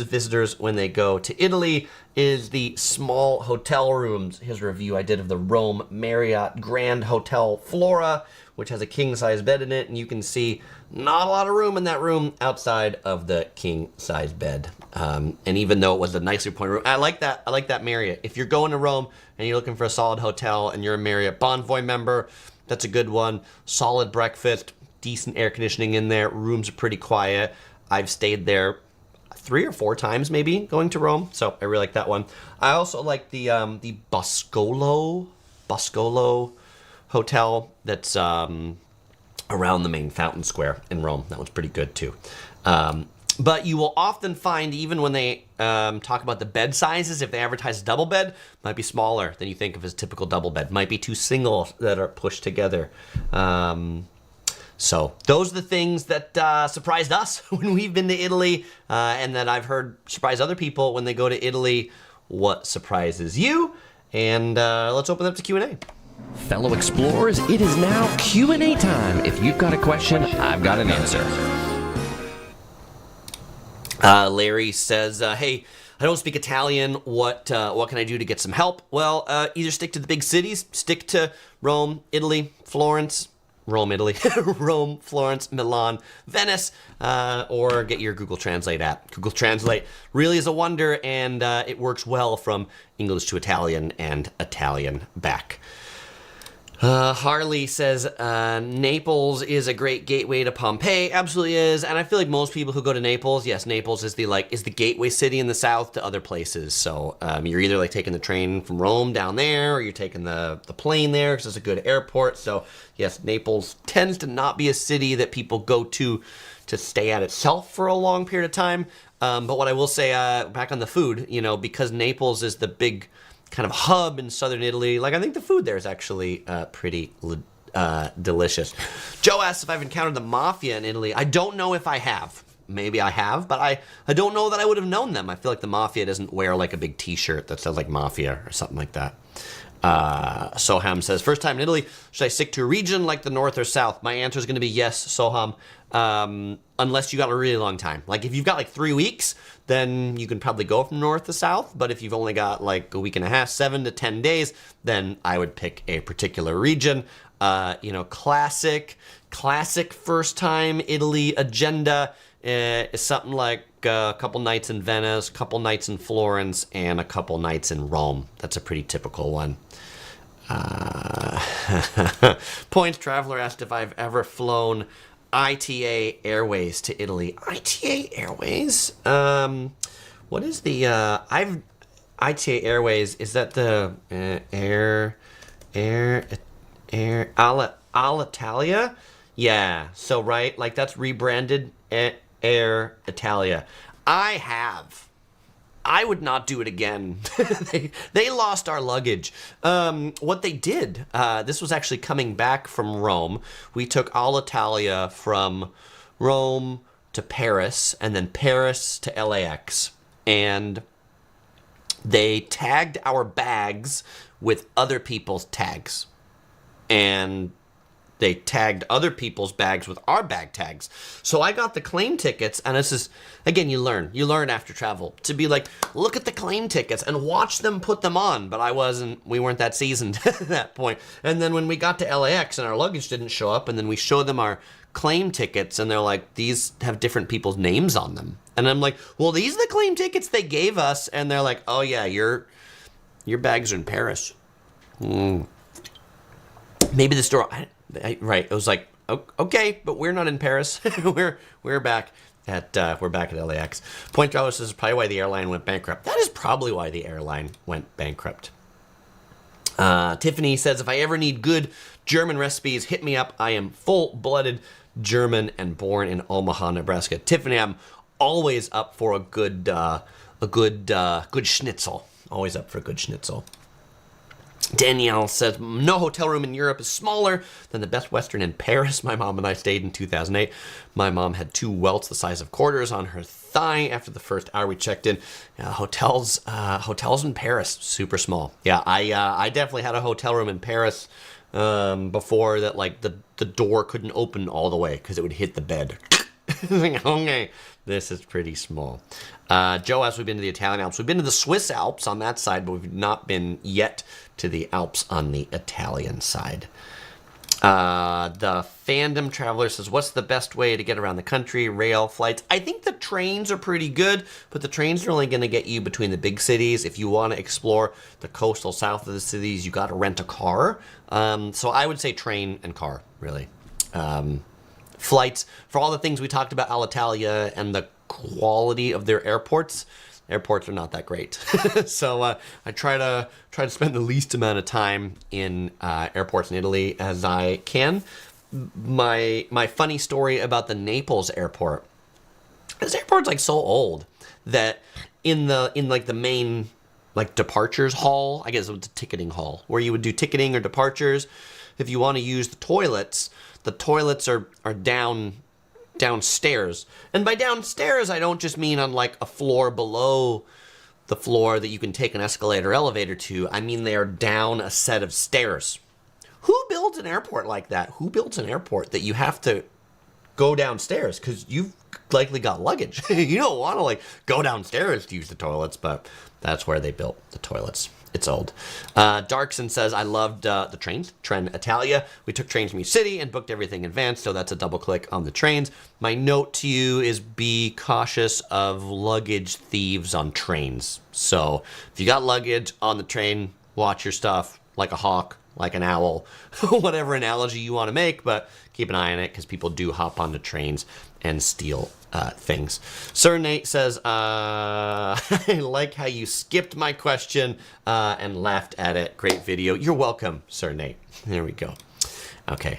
visitors when they go to Italy is the small hotel rooms. Here's a review I did of the Rome Marriott Grand Hotel Flora, which has a king-size bed in it, and you can see not a lot of room in that room outside of the king-size bed. And even though it was a nicely appointed room, I like that Marriott. If you're going to Rome and you're looking for a solid hotel and you're a Marriott Bonvoy member, that's a good one. Solid breakfast, decent air conditioning in there, rooms are pretty quiet. I've stayed there 3 or 4 times maybe going to Rome, so I really like that one. I also like the Boscolo Hotel that's around the main fountain square in Rome. That one's pretty good too. But you will often find, even when they talk about the bed sizes, if they advertise a double bed, might be smaller than you think of as typical double bed. Might be 2 singles that are pushed together. So those are the things that surprised us when we've been to Italy, and that I've heard surprise other people when they go to Italy. What surprises you? And let's open up to Q&A. Fellow explorers, it is now Q&A time. If you've got a question, I've got an answer. Larry says, hey, I don't speak Italian. What can I do to get some help? Well, either stick to the big cities, stick to Rome, Italy, Florence, Rome, Italy, Rome, Florence, Milan, Venice, or get your Google Translate app. Google Translate really is a wonder, and it works well from English to Italian and Italian back. Harley says, Naples is a great gateway to Pompeii. Absolutely is. And I feel like most people who go to Naples, yes, Naples is the gateway city in the south to other places. So you're either like taking the train from Rome down there, or you're taking the plane there because it's a good airport. So yes, Naples tends to not be a city that people go to stay at itself for a long period of time. But what I will say, back on the food, because Naples is the big kind of hub in southern Italy, I think the food there is actually pretty delicious. Joe asks if I've encountered the mafia in Italy. I don't know if I have. Maybe I have, but I don't know that I would have known them. I feel like the mafia doesn't wear like a big t-shirt that says like mafia or something like that. Soham says, first time in Italy, should I stick to a region like the north or south? My answer is going to be yes, Soham, unless you got a really long time. Like if you've got like 3 weeks, then you can probably go from north to south. But if you've only got like a week and a half, 7 to 10 days, then I would pick a particular region. Classic first time Italy agenda is something like a couple nights in Venice, a couple nights in Florence, and a couple nights in Rome. That's a pretty typical one. Points Traveler asked if I've ever flown ITA Airways to Italy. ITA Airways? What is the ITA Airways? Is that the Alitalia? Yeah. So right, like that's rebranded Air Italia. I would not do it again. They lost our luggage. What they did, this was actually coming back from Rome. We took Alitalia from Rome to Paris, and then Paris to LAX. And they tagged our bags with other people's tags. And they tagged other people's bags with our bag tags. So I got the claim tickets, and this is, again, you learn after travel to be like, look at the claim tickets and watch them put them on. But we weren't that seasoned at that point. And then when we got to LAX and our luggage didn't show up, and then we showed them our claim tickets, and they're like, these have different people's names on them. And I'm like, well, these are the claim tickets they gave us. And they're like, oh yeah, your bags are in Paris. Maybe the store... Right, it was like, okay, but we're not in Paris. we're back at LAX. Point Traveler says probably why the airline went bankrupt. That is probably why the airline went bankrupt. Tiffany says if I ever need good German recipes, hit me up. I am full-blooded German and born in Omaha, Nebraska. Tiffany, I'm always up for a good schnitzel. Always up for a good schnitzel. Danielle says, no hotel room in Europe is smaller than the Best Western in Paris. My mom and I stayed in 2008. My mom had 2 welts the size of quarters on her thigh after the first hour we checked in. Hotels in Paris, super small. Yeah, I definitely had a hotel room in Paris before that, like the door couldn't open all the way because it would hit the bed. Okay, this is pretty small. Joe asks, we've been to the Italian Alps. We've been to the Swiss Alps on that side, but we've not been yet to the Alps on the Italian side. The Fandom Traveler says, what's the best way to get around the country? Rail, flights? I think the trains are pretty good, but the trains are only going to get you between the big cities. If you want to explore the coastal south of the cities, you got to rent a car. So I would say train and car, really. Flights, for all the things we talked about, Alitalia and the quality of their airports. Airports are not that great. So I try to spend the least amount of time in airports in Italy as I can. My funny story about the Naples airport. This airport's like so old that in like the main like departures hall, I guess it was a ticketing hall, where you would do ticketing or departures. If you want to use the toilets are downstairs. And by downstairs, I don't just mean on like a floor below the floor that you can take an escalator or elevator to. I mean they are down a set of stairs. Who builds an airport like that? Who builds an airport that you have to go downstairs? Because you've likely got luggage. You don't want to like go downstairs to use the toilets, but that's where they built the toilets. It's old. Darkson says, I loved the trains, Trenitalia. We took trains from each city and booked everything in advance, so that's a double click on the trains. My note to you is be cautious of luggage thieves on trains. So if you got luggage on the train, watch your stuff like a hawk, like an owl, whatever analogy you want to make, but keep an eye on it because people do hop onto trains and steal things. Sir Nate says, I like how you skipped my question and laughed at it. Great video. You're welcome, Sir Nate. There we go. Okay.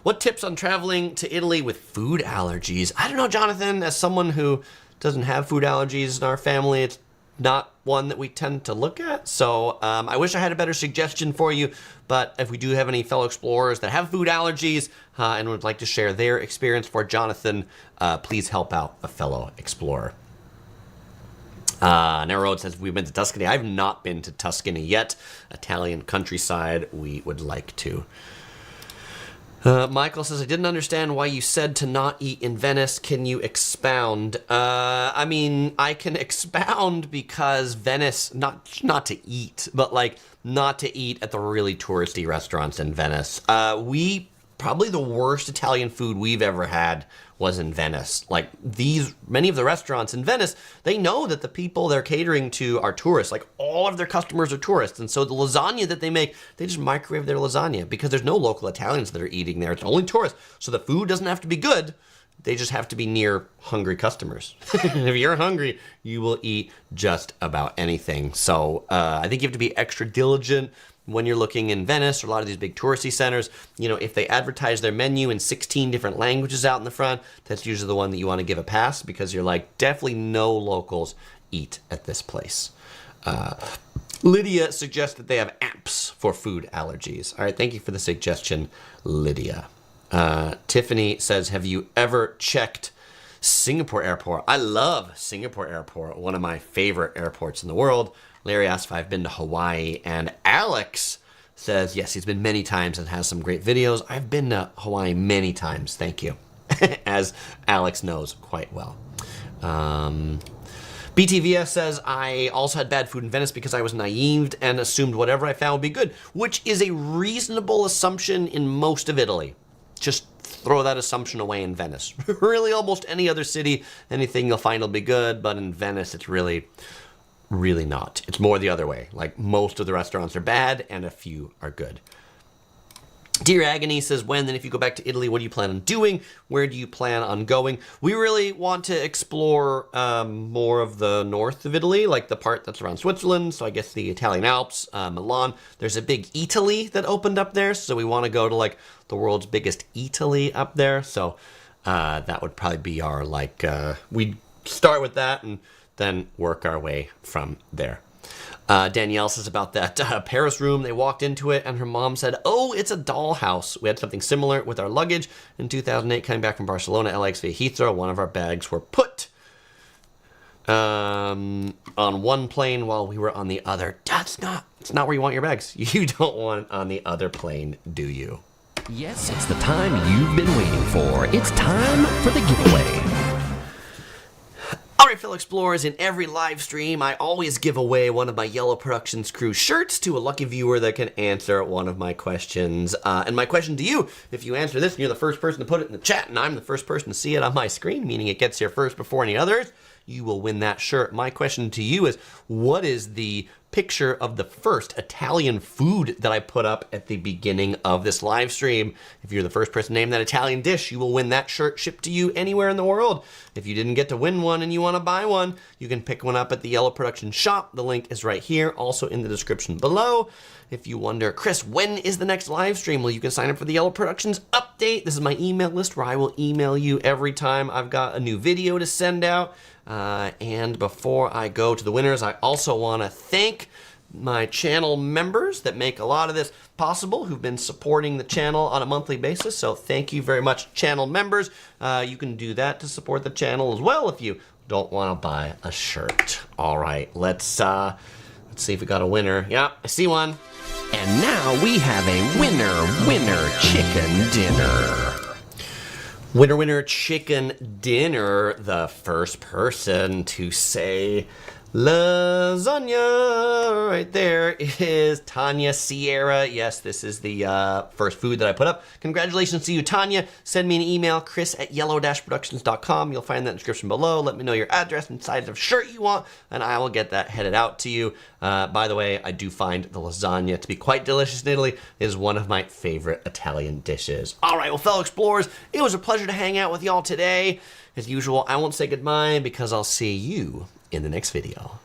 What tips on traveling to Italy with food allergies? I don't know, Jonathan, as someone who doesn't have food allergies in our family, it's not one that we tend to look at. So I wish I had a better suggestion for you, but if we do have any fellow explorers that have food allergies and would like to share their experience for Jonathan, please help out a fellow explorer. Narrow Road says, we've been to Tuscany. I've not been to Tuscany yet. Italian countryside, we would like to. Michael says, I didn't understand why you said to not eat in Venice. Can you expound? I mean, I can expound because Venice, not to eat, but like not to eat at the really touristy restaurants in Venice. Probably the worst Italian food we've ever had was in Venice. Like many of the restaurants in Venice, they know that the people they're catering to are tourists. Like all of their customers are tourists. And so the lasagna that they make, they just microwave their lasagna because there's no local Italians that are eating there. It's only tourists. So the food doesn't have to be good. They just have to be near hungry customers. If you're hungry, you will eat just about anything. So I think you have to be extra diligent when you're looking in Venice or a lot of these big touristy centers. You know, if they advertise their menu in 16 different languages out in the front, that's usually the one that you want to give a pass because you're like, definitely no locals eat at this place. Lydia suggests that they have apps for food allergies. All right, thank you for the suggestion, Lydia. Tiffany says, have you ever checked Singapore Airport? I love Singapore Airport, one of my favorite airports in the world. Larry asked if I've been to Hawaii, and Alex says, yes, he's been many times and has some great videos. I've been to Hawaii many times, thank you, as Alex knows quite well. BTVS says, I also had bad food in Venice because I was naive and assumed whatever I found would be good, which is a reasonable assumption in most of Italy. Just throw that assumption away in Venice. Really, almost any other city, anything you'll find will be good, but in Venice, it's really not. It's more the other way. Like most of the restaurants are bad and a few are good. Dear Agony says, when and if you go back to Italy, what do you plan on doing? Where do you plan on going? We really want to explore more of the north of Italy, like the part that's around Switzerland. So I guess the Italian Alps, Milan. There's a big Italy that opened up there. So we want to go to like the world's biggest Italy up there. So that would probably be our we'd start with that and then work our way from there. Danielle says about that Paris room, they walked into it and her mom said, oh, it's a dollhouse. We had something similar with our luggage. In 2008, coming back from Barcelona, LAX via Heathrow, one of our bags were put on one plane while we were on the other. It's not where you want your bags. You don't want it on the other plane, do you? Yes, it's the time you've been waiting for. It's time for the giveaway. All right, fellow explorers, in every live stream, I always give away one of my Yellow Productions crew shirts to a lucky viewer that can answer one of my questions. And my question to you, if you answer this and you're the first person to put it in the chat and I'm the first person to see it on my screen, meaning it gets here first before any others, you will win that shirt. My question to you is, what is the picture of the first Italian food that I put up at the beginning of this live stream. If you're the first person to name that Italian dish, you will win that shirt shipped to you anywhere in the world. If you didn't get to win one and you want to buy one, you can pick one up at the Yellow Production shop. The link is right here, also in the description below. If you wonder, Chris, when is the next live stream? Well, you can sign up for the Yellow Productions update. This is my email list where I will email you every time I've got a new video to send out. And before I go to the winners, I also want to thank my channel members that make a lot of this possible, who've been supporting the channel on a monthly basis. So thank you very much, channel members. You can do that to support the channel as well if you don't want to buy a shirt. All right, let's see if we got a winner. Yeah, I see one. And now we have a winner chicken dinner. Winner chicken dinner. The first person to say lasagna right there is Tanya Sierra. Yes, this is the first food that I put up. Congratulations to you, Tanya. Send me an email, chris@yellow-productions.com. You'll find that in the description below. Let me know your address and size of shirt you want, and I will get that headed out to you. By the way, I do find the lasagna to be quite delicious in Italy. It is one of my favorite Italian dishes. All right, well, fellow explorers, it was a pleasure to hang out with y'all today. As usual, I won't say goodbye because I'll see you in the next video.